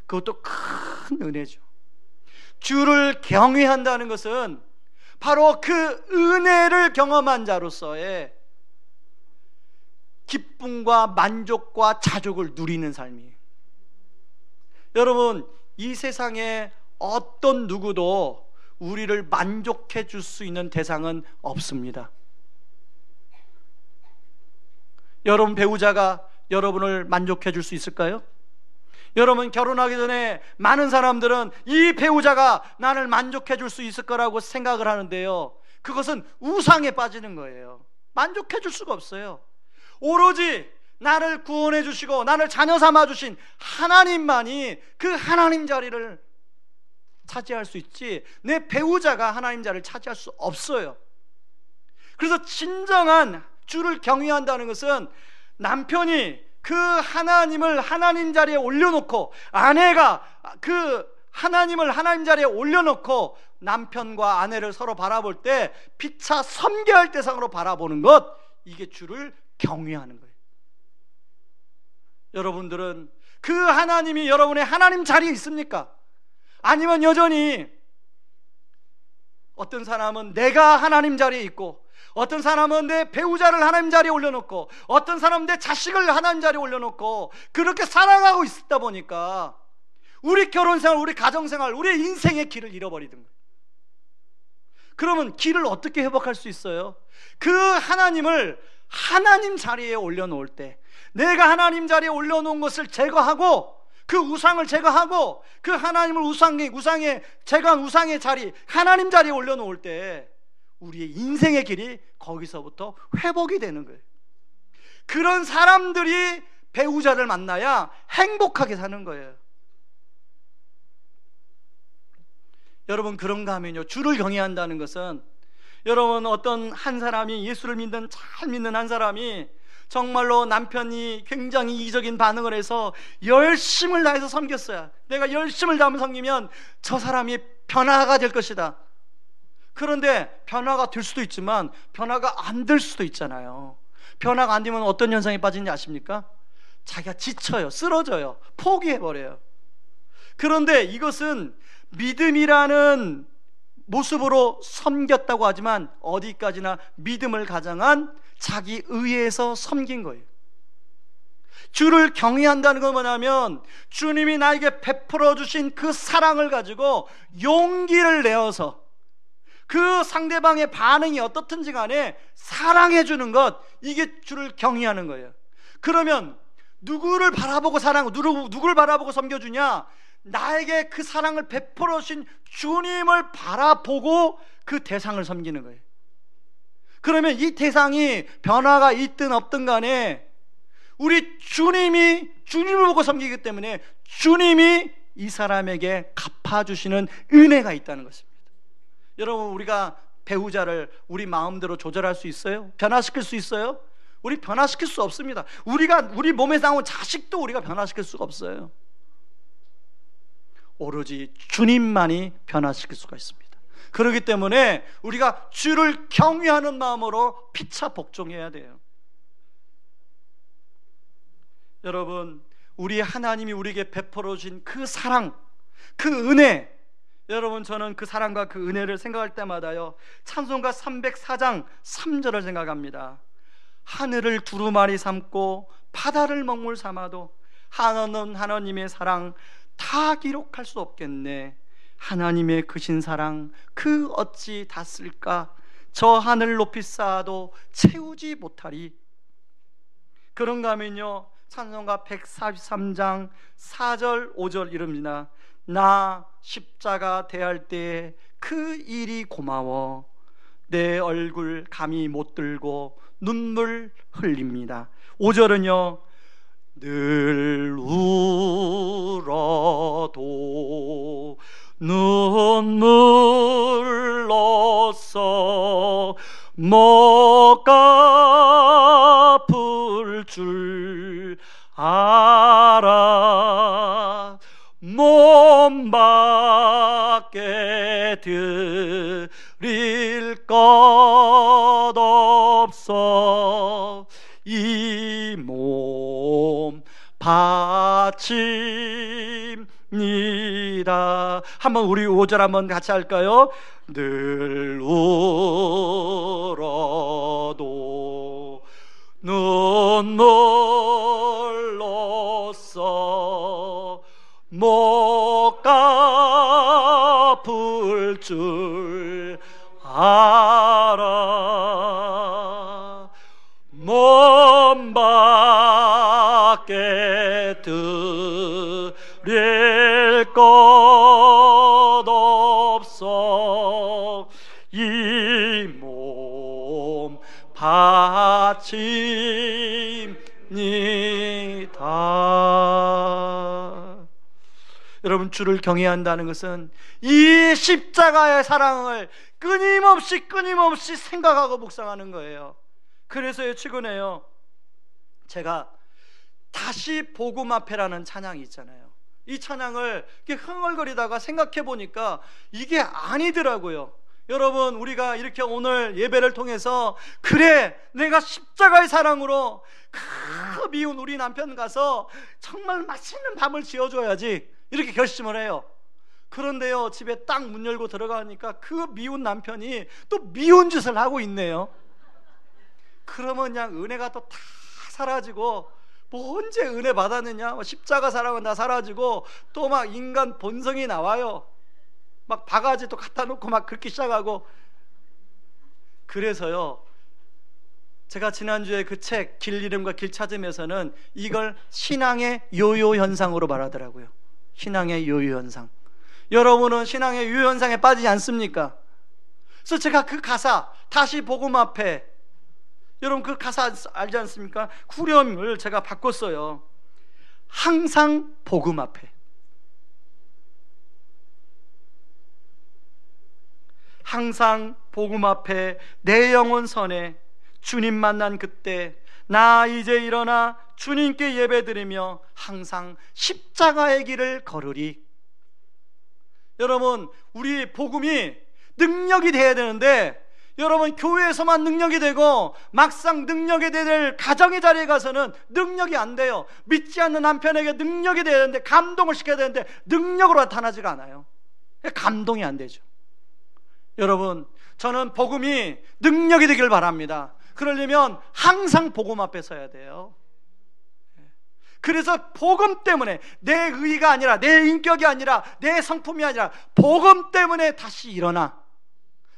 그것도 큰 은혜죠. 주를 경외한다는 것은 바로 그 은혜를 경험한 자로서의 기쁨과 만족과 자족을 누리는 삶이에요. 여러분, 이 세상에 어떤 누구도 우리를 만족해 줄 수 있는 대상은 없습니다. 여러분 배우자가 여러분을 만족해 줄 수 있을까요? 여러분 결혼하기 전에 많은 사람들은 이 배우자가 나를 만족해 줄 수 있을 거라고 생각을 하는데요, 그것은 우상에 빠지는 거예요. 만족해 줄 수가 없어요. 오로지 나를 구원해 주시고 나를 자녀 삼아 주신 하나님만이 그 하나님 자리를 차지할 수 있지, 내 배우자가 하나님 자리를 차지할 수 없어요. 그래서 진정한 주를 경외한다는 것은 남편이 그 하나님을 하나님 자리에 올려놓고, 아내가 그 하나님을 하나님 자리에 올려놓고 남편과 아내를 서로 바라볼 때 피차 섬겨할 대상으로 바라보는 것, 이게 주를 경외하는 거예요. 여러분들은 그 하나님이 여러분의 하나님 자리에 있습니까? 아니면 여전히 어떤 사람은 내가 하나님 자리에 있고, 어떤 사람은 내 배우자를 하나님 자리에 올려놓고, 어떤 사람은 내 자식을 하나님 자리에 올려놓고 그렇게 살아가고 있다 보니까 우리 결혼생활, 우리 가정생활, 우리의 인생의 길을 잃어버리는 거예요. 그러면 길을 어떻게 회복할 수 있어요? 그 하나님을 하나님 자리에 올려놓을 때, 내가 하나님 자리에 올려놓은 것을 제거하고, 그 우상을 제거하고 그 하나님을 우상의 제거한 우상의 자리, 하나님 자리에 올려놓을 때 우리의 인생의 길이 거기서부터 회복이 되는 거예요. 그런 사람들이 배우자를 만나야 행복하게 사는 거예요. 여러분, 그런가 하면요, 주를 경외한다는 것은, 여러분 어떤 한 사람이, 예수를 믿는, 잘 믿는 한 사람이 정말로 남편이 굉장히 이기적인 반응을 해서 열심을 다해서 섬겼어요. 내가 열심을 다하면 섬기면 저 사람이 변화가 될 것이다. 그런데 변화가 될 수도 있지만 변화가 안 될 수도 있잖아요. 변화가 안 되면 어떤 현상에 빠지는지 아십니까? 자기가 지쳐요, 쓰러져요, 포기해버려요. 그런데 이것은 믿음이라는 모습으로 섬겼다고 하지만 어디까지나 믿음을 가장한 자기 의에서 섬긴 거예요. 주를 경외한다는 건 뭐냐면 주님이 나에게 베풀어 주신 그 사랑을 가지고 용기를 내어서 그 상대방의 반응이 어떻든지 간에 사랑해 주는 것, 이게 주를 경외하는 거예요. 그러면 누구를 바라보고 누구를 바라보고 섬겨주냐? 나에게 그 사랑을 베풀어 주신 주님을 바라보고 그 대상을 섬기는 거예요. 그러면 이 대상이 변화가 있든 없든 간에 우리 주님을 보고 섬기기 때문에 주님이 이 사람에게 갚아주시는 은혜가 있다는 것입니다. 여러분, 우리가 배우자를 우리 마음대로 조절할 수 있어요? 변화시킬 수 있어요? 우리 변화시킬 수 없습니다. 우리 몸에 나온 자식도 우리가 변화시킬 수가 없어요. 오로지 주님만이 변화시킬 수가 있습니다. 그렇기 때문에 우리가 주를 경외하는 마음으로 피차 복종해야 돼요. 여러분, 우리 하나님이 우리에게 베풀어 주신 그 사랑, 그 은혜, 여러분, 저는 그 사랑과 그 은혜를 생각할 때마다요 찬송가 304장 3절을 생각합니다. 하늘을 두루마리 삼고 바다를 먹물 삼아도 하나는 하나님의 사랑 다 기록할 수 없겠네. 하나님의 크신 사랑 그 어찌 다 쓸까? 저 하늘 높이 쌓아도 채우지 못하리. 그런가 하면요 찬송가 143장 4절 5절 이릅니다. 나 십자가 대할 때 그 일이 고마워. 내 얼굴 감히 못 들고 눈물 흘립니다. 5절은요 늘 울어도 눈물로써 못 갚을 줄 알아. 몸밖에 드릴 것 없어 이 몸 바칩니다. 한번 우리 5절 한번 같이 할까요? 늘 울어도 눈물로써 못 갚을 줄 알아. 몸밖에 드릴 것 없어 이 몸 바칩니다. 여러분, 주를 경외한다는 것은 이 십자가의 사랑을 끊임없이 생각하고 묵상하는 거예요. 그래서요 최근에요 제가 다시 복음 앞에라는 찬양이 있잖아요. 이 찬양을 이렇게 흥얼거리다가 생각해 보니까 이게 아니더라고요. 여러분, 우리가 이렇게 오늘 예배를 통해서 그래 내가 십자가의 사랑으로 그 미운 우리 남편 가서 정말 맛있는 밥을 지어줘야지 이렇게 결심을 해요. 그런데요 집에 딱 문 열고 들어가니까 그 미운 남편이 또 미운 짓을 하고 있네요. 그러면 그냥 은혜가 또 다 사라지고 뭐 언제 은혜 받았느냐, 십자가 사랑은 다 사라지고 또 막 인간 본성이 나와요. 막 바가지 또 갖다 놓고 막 긁기 시작하고. 그래서요 제가 지난주에 그 책 길 이름과 길 찾음에서는 이걸 신앙의 요요 현상으로 말하더라고요. 신앙의 요요 현상. 여러분은 신앙의 요요 현상에 빠지지 않습니까? 그래서 제가 그 가사 다시 복음 앞에, 여러분 그 가사 알지 않습니까? 후렴을 제가 바꿨어요. 항상 복음 앞에, 항상 복음 앞에 내 영혼 선에 주님 만난 그때 나 이제 일어나 주님께 예배드리며 항상 십자가의 길을 걸으리. 여러분, 우리 복음이 능력이 돼야 되는데, 여러분 교회에서만 능력이 되고 막상 능력이 될 가정의 자리에 가서는 능력이 안 돼요. 믿지 않는 남편에게 능력이 돼야 되는데, 감동을 시켜야 되는데 능력으로 나타나지가 않아요. 감동이 안 되죠. 여러분, 저는 복음이 능력이 되길 바랍니다. 그러려면 항상 복음 앞에 서야 돼요. 그래서 복음 때문에, 내 의의가 아니라, 내 인격이 아니라, 내 성품이 아니라 복음 때문에 다시 일어나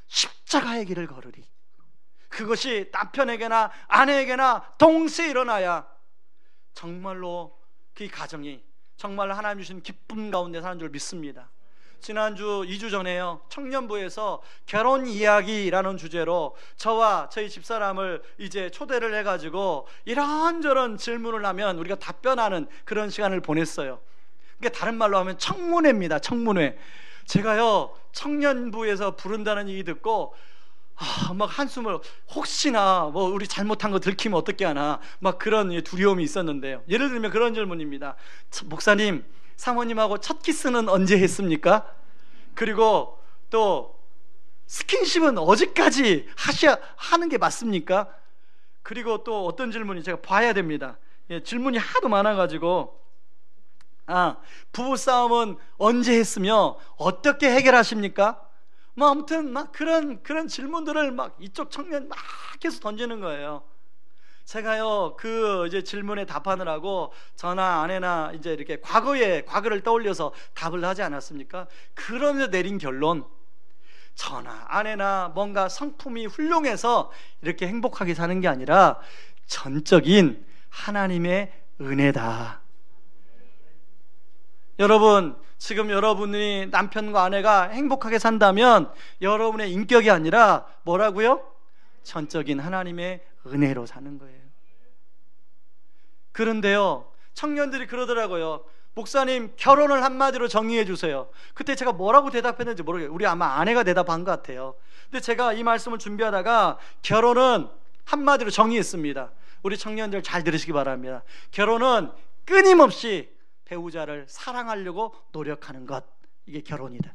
십자가의 길을 걸으리. 그것이 남편에게나 아내에게나 동시에 일어나야 정말로 그 가정이 정말 하나님 주신 기쁨 가운데 사는 줄 믿습니다. 지난주 2주 전에요, 청년부에서 결혼 이야기라는 주제로 저와 저희 집사람을 이제 초대를 해가지고 이런저런 질문을 하면 우리가 답변하는 그런 시간을 보냈어요. 그게 다른 말로 하면 청문회입니다. 청문회. 제가요, 청년부에서 부른다는 얘기 듣고 막 한숨을, 혹시나 뭐 우리 잘못한 거 들키면 어떻게 하나, 막 그런 두려움이 있었는데요. 예를 들면 그런 질문입니다. 목사님, 사모님하고 첫 키스는 언제 했습니까? 그리고 또 스킨십은 어디까지 하는 게 맞습니까? 그리고 또 어떤 질문이, 제가 봐야 됩니다. 질문이 하도 많아가지고, 부부싸움은 언제 했으며 어떻게 해결하십니까? 뭐 아무튼 막 그런 질문들을 막 이쪽 청년 막 계속 던지는 거예요. 제가요, 그 이제 질문에 답하느라고 저나 아내나 이제 이렇게 과거를 떠올려서 답을 하지 않았습니까? 그러면서 내린 결론, 저나 아내나 뭔가 성품이 훌륭해서 이렇게 행복하게 사는 게 아니라 전적인 하나님의 은혜다. 여러분, 지금 여러분이 남편과 아내가 행복하게 산다면 여러분의 인격이 아니라 뭐라고요? 전적인 하나님의 은혜로 사는 거예요. 그런데요, 청년들이 그러더라고요. 목사님, 결혼을 한마디로 정의해 주세요. 그때 제가 뭐라고 대답했는지 모르겠어요. 우리 아마 아내가 대답한 것 같아요. 근데 제가 이 말씀을 준비하다가 결혼은 한마디로 정의했습니다. 우리 청년들 잘 들으시기 바랍니다. 결혼은 끊임없이 배우자를 사랑하려고 노력하는 것, 이게 결혼이다.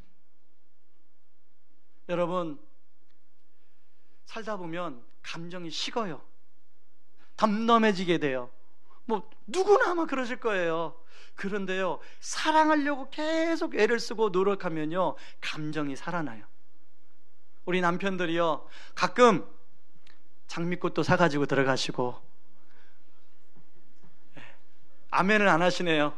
여러분, 살다 보면 감정이 식어요. 덤덤해지게 돼요. 뭐 누구나 아마 그러실 거예요. 그런데요, 사랑하려고 계속 애를 쓰고 노력하면요, 감정이 살아나요. 우리 남편들이요, 가끔 장미꽃도 사가지고 들어가시고, 아멘을 안 하시네요.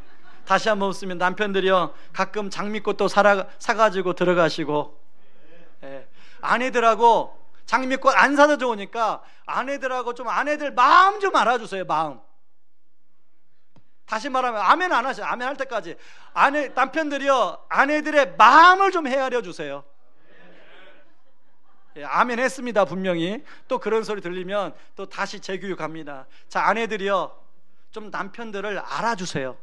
다시 한번 웃으면, 남편들이요, 가끔 장미꽃도 사가지고 들어가시고, 아내들하고 장미꽃 안 사다 좋으니까 아내들하고 좀, 아내들 마음 좀 알아주세요. 마음. 다시 말하면 아멘 안 하셔요. 아멘 할 때까지 남편들이요, 아내들의 마음을 좀 헤아려 주세요. 아멘 했습니다. 분명히. 또 그런 소리 들리면 또 다시 재교육합니다. 자, 아내들이요, 좀 남편들을 알아주세요.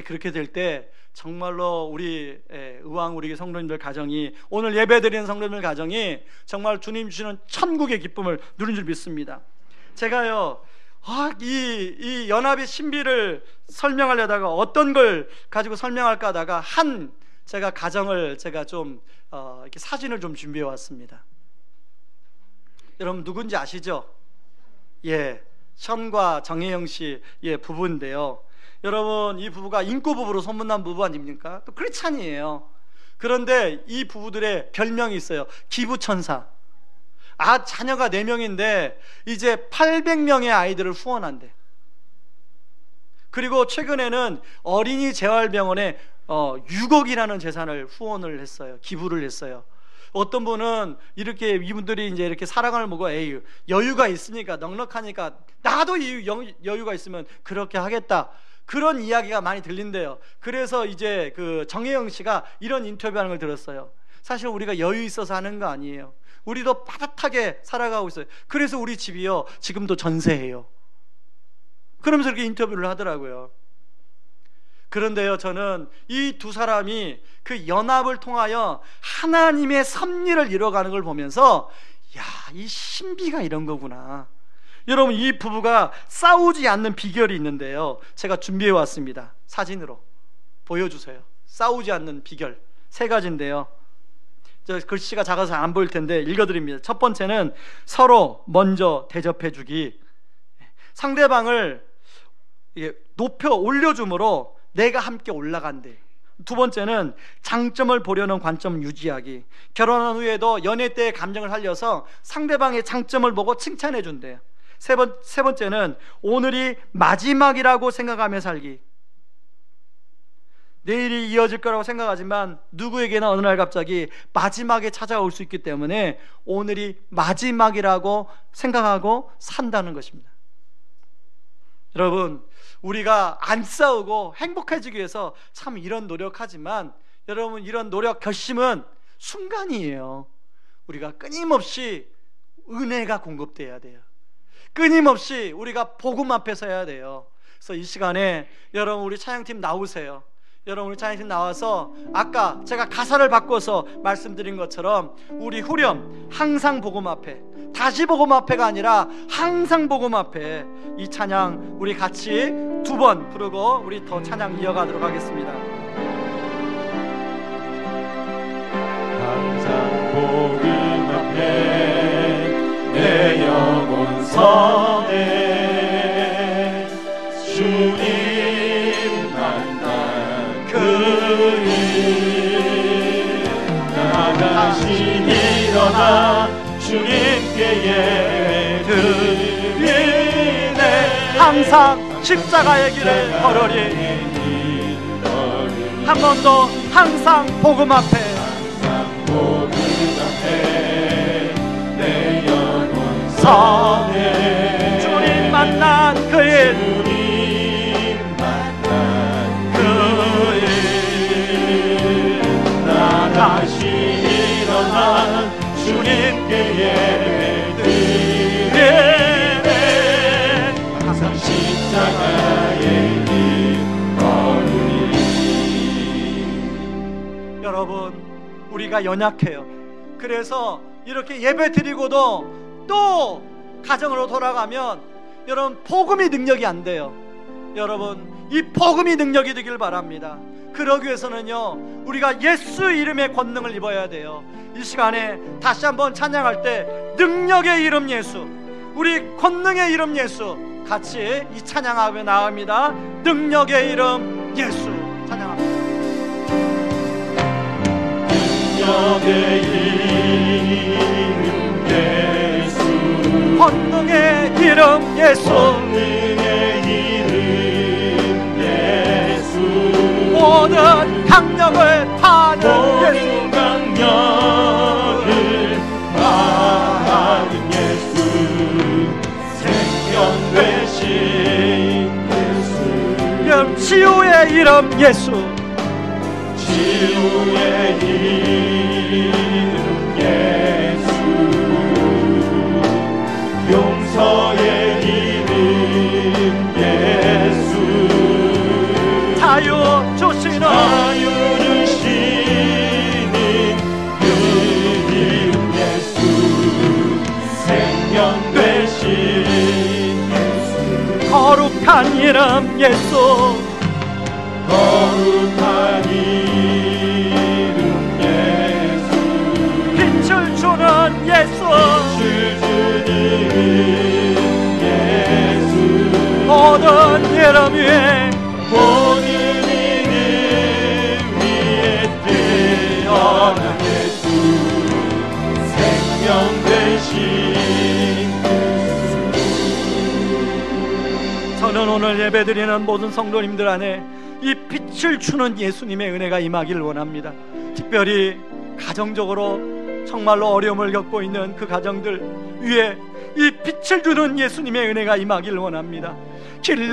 그렇게 될 때 정말로 우리 우리 성도님들 가정이, 오늘 예배드리는 성도님들 가정이 정말 주님 주시는 천국의 기쁨을 누리는 줄 믿습니다. 제가요, 이 연합의 신비를 설명하려다가 어떤 걸 가지고 설명할까 하다가 제가 가정을 제가 좀 이렇게 사진을 좀 준비해 왔습니다. 여러분 누군지 아시죠? 션과 정혜영 씨 부부인데요. 여러분, 이 부부가 인고 부부로 소문난 부부 아닙니까? 또 크리스찬이에요. 그런데 이 부부들의 별명이 있어요. 기부천사. 자녀가 4명인데 이제 800명의 아이들을 후원한대. 그리고 최근에는 어린이 재활병원에 6억이라는 재산을 후원을 했어요. 기부를 했어요. 어떤 분은 이분들이 이제 이렇게 사랑을 먹고, 여유가 있으니까, 넉넉하니까 나도 여유가 있으면 그렇게 하겠다, 그런 이야기가 많이 들린대요. 그래서 이제 그 정혜영 씨가 이런 인터뷰하는 걸 들었어요. 사실 우리가 여유 있어서 하는 거 아니에요. 우리도 빠듯하게 살아가고 있어요. 그래서 우리 집이요, 지금도 전세해요. 그러면서 이렇게 인터뷰를 하더라고요. 그런데요, 저는 이 두 사람이 그 연합을 통하여 하나님의 섭리를 이뤄가는 걸 보면서, 이 신비가 이런 거구나. 여러분, 이 부부가 싸우지 않는 비결이 있는데요, 제가 준비해 왔습니다. 사진으로 보여주세요. 싸우지 않는 비결 3가지인데요, 저 글씨가 작아서 안 보일 텐데 읽어드립니다. 첫 번째는 서로 먼저 대접해주기. 상대방을 높여 올려줌으로 내가 함께 올라간대. 두 번째는 장점을 보려는 관점 유지하기. 결혼한 후에도 연애 때의 감정을 살려서 상대방의 장점을 보고 칭찬해 준대요. 세 번째는 오늘이 마지막이라고 생각하며 살기. 내일이 이어질 거라고 생각하지만 누구에게나 어느 날 갑자기 마지막에 찾아올 수 있기 때문에 오늘이 마지막이라고 생각하고 산다는 것입니다. 여러분, 우리가 안 싸우고 행복해지기 위해서 참 이런 노력하지만 여러분, 이런 노력 결심은 순간이에요. 우리가 끊임없이 은혜가 공급돼야 돼요. 끊임없이 우리가 복음 앞에 서야 돼요. 그래서 이 시간에 여러분, 우리 찬양팀 나오세요. 여러분, 우리 찬양팀 나와서 아까 제가 가사를 바꿔서 말씀드린 것처럼 우리 후렴 항상 복음 앞에, 다시 복음 앞에가 아니라 항상 복음 앞에, 이 찬양 우리 같이 두 번 부르고 우리 더 찬양 이어가도록 하겠습니다. 항상 복음 앞에 내 영혼 선해 주님 만난 그일 나가시 일어나 주님께 예드리네. 항상 십자가의 길을 걸으리. 한 번 더 항상 복음 앞에, 항상 복음 앞에 내 영혼 선해 주님 만난 그일, 주님 만난 그일 나다시 일어나 주님께 예배드리네. 항상 십자가의 길 걸으리. 여러분, 우리가 연약해요. 그래서 이렇게 예배 드리고도 또 가정으로 돌아가면 여러분, 복음이 능력이 안 돼요. 여러분, 이 복음이 능력이 되길 바랍니다. 그러기 위해서는요, 우리가 예수 이름의 권능을 입어야 돼요. 이 시간에 다시 한번 찬양할 때 능력의 이름 예수, 우리 권능의 이름 예수, 같이 이 찬양하며 나갑니다. 능력의 이름 예수 찬양합니다. 능력의 이름 예수, 권능의 이름 예수, 권능의 이름 예수, 모든 강력을 파는 예수, 모든 강력을 파는 예수, 생명 되신 예수, 치유의 이름 예수, 치유의 이름 예수, 용서의 이름 예수, 자유 주시는 그 이름 예수, 생명 되신 예수, 거룩한 이름 예수, 거룩한 이름 예수, 빛을 주는 예수, 빛을 주는 예수, 모든 이름 위에, 모든 이름 위에 뛰어난 예수, 생명 되신 예수. 저는 오늘 예배드리는 모든 성도님들 안에 이 빛을 주는 예수님의 은혜가 임하기를 원합니다. 특별히 가정적으로 정말로 어려움을 겪고 있는 그 가정들 위에 이 빛을 주는 예수님의 은혜가 임하기를 원합니다. 길을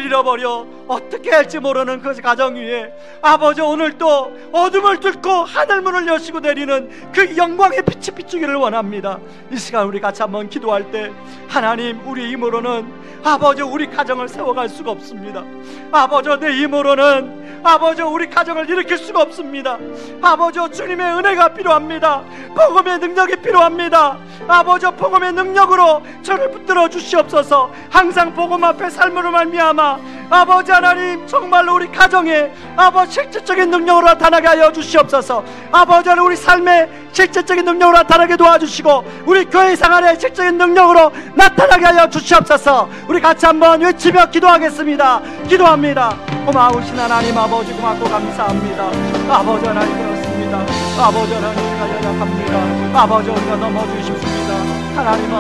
잃어버려 어떻게 할지 모르는 그 가정 위에 아버지, 오늘 또 어둠을 뚫고 하늘문을 여시고 내리는 그 영광의 빛이 비추기를 원합니다. 이 시간 우리 같이 한번 기도할 때, 하나님, 우리 힘으로는 아버지 우리 가정을 세워갈 수가 없습니다. 아버지, 내 힘으로는 아버지 우리 가정을 일으킬 수가 없습니다. 아버지, 주님의 은혜가 필요합니다. 복음의 능력이 필요합니다. 아버지, 복음의 능력으로 저를 붙들어 주시옵소서. 항상 복음 앞에 삶으로 말미암아 아버지 하나님 정말로 우리 가정에 아버지 실질적인 능력으로 나타나게 하여 주시옵소서. 아버지 하나님 우리 삶에 실질적인 능력으로 나타나게 도와주시고 우리 교회 생활에 실질적인 능력으로 나타나게 하여 주시옵소서. 우리 같이 한번 외치며 기도하겠습니다. 기도합니다. 고마우신 하나님 아버지 고맙고 감사합니다. 아버지 하나님 그렇습니다. 아버지 하나님 우리가 연약합니다. 아버지 우리가 넘어지기 쉽습니다. 하나님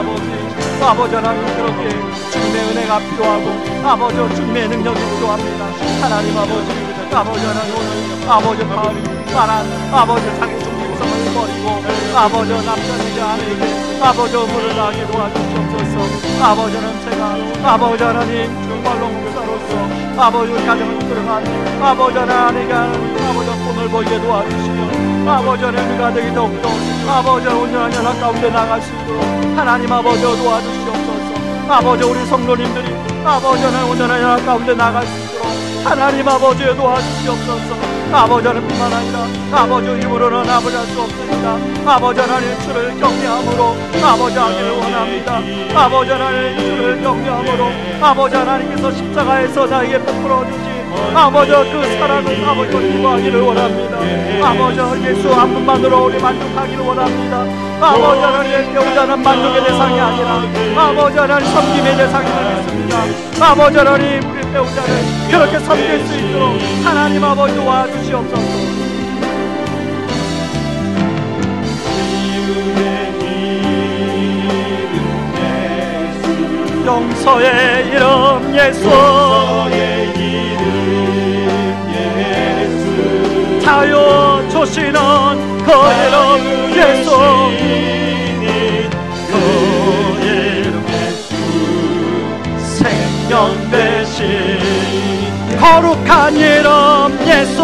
아버지 하나님 그렇게 주님의 은혜가 필요하고 아버지 주님의 능력이 필요합니다. 하나님 아버지 하나님 오늘 아버지 바울이 말한 아버지 자기 중립성을 버리고 아버지 남편에게 아내에게 아버지 물을 나게 도와주시옵소서. 아버지는 제가 아버지 하나님 정말로 목사로서 아버지 우리 가정을 이끌어가는 아버지 하나님에게 아버지 돈을 벌게 도와주시고 아버지 하나님 가정이 더욱더 아버지 온전한 연합 가운데 나갈 수 있도록 하나님 아버지 도와주시옵소서. 아버지 우리 성도님들이 아버지 하나님 온전한 연합 가운데 나갈 수 있도록 하나님 아버지 도와주시옵소서. 아버지 하나님 뿐만 아니라 아버지 힘으로는 아버지 할 수 없으니까 아버지 하나님 주를 경외함으로 아버지 하기를 원합니다. 아버지 하나님 주를 경외함으로 아버지 하나님께서 십자가에서 나에게 베풀어 주신 아버지 그 사랑을 아버지 기뻐하기를 원합니다. 아버지 예수 한 분만으로 우리 만족하기를 원합니다. 아버지 하나님 배우자는 만족의 대상이 아니라 아버지 하나님 섬김의 대상임을 믿습니다. 아버지 하나님 우리 배우자를 그렇게 섬길 수 있도록 하나님 아버지 도와주시옵소서. 용서의 이름 예수 자유 주시는 그 이름 예수 그 이름 예수 생명 대신 거룩한 이름 예수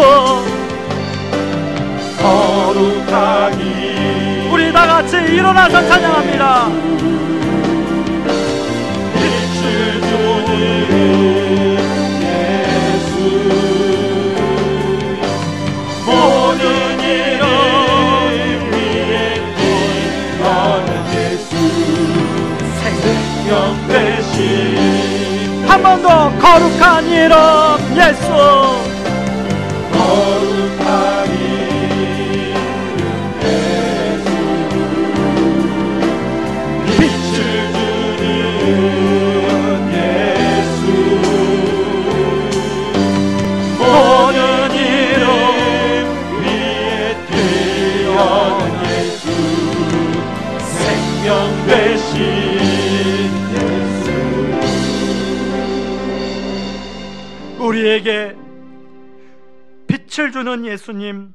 거룩한 이름 우리 다같이 일어나서 찬양합니다. 빛을 주는 예수 모든 이름 위에 뛰어난 예수 생명 대신 한 번 더 거룩한 이름 예수 거룩한 이름 예수 빛을 주는 예수 모든 이름 위에 뛰어난 예수 생명 대신 우리에게 빛을 주는 예수님,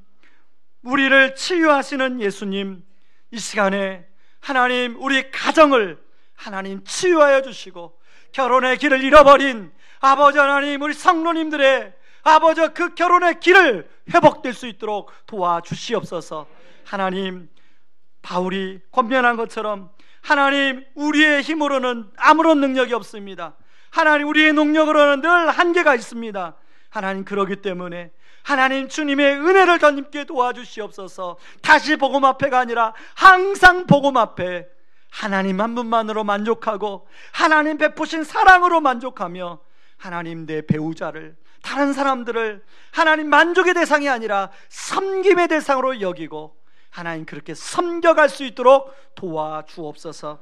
우리를 치유하시는 예수님, 이 시간에 하나님 우리 가정을 하나님 치유하여 주시고 결혼의 길을 잃어버린 아버지 하나님 우리 성도님들의 아버지 그 결혼의 길을 회복될 수 있도록 도와주시옵소서. 하나님 바울이 권면한 것처럼 하나님 우리의 힘으로는 아무런 능력이 없습니다. 하나님 우리의 능력으로는 늘 한계가 있습니다. 하나님 그러기 때문에 하나님 주님의 은혜를 덧입게 도와주시옵소서. 다시 복음 앞에가 아니라 항상 복음 앞에 하나님 한 분만으로 만족하고 하나님 베푸신 사랑으로 만족하며 하나님 내 배우자를 다른 사람들을 하나님 만족의 대상이 아니라 섬김의 대상으로 여기고 하나님 그렇게 섬겨갈 수 있도록 도와주옵소서.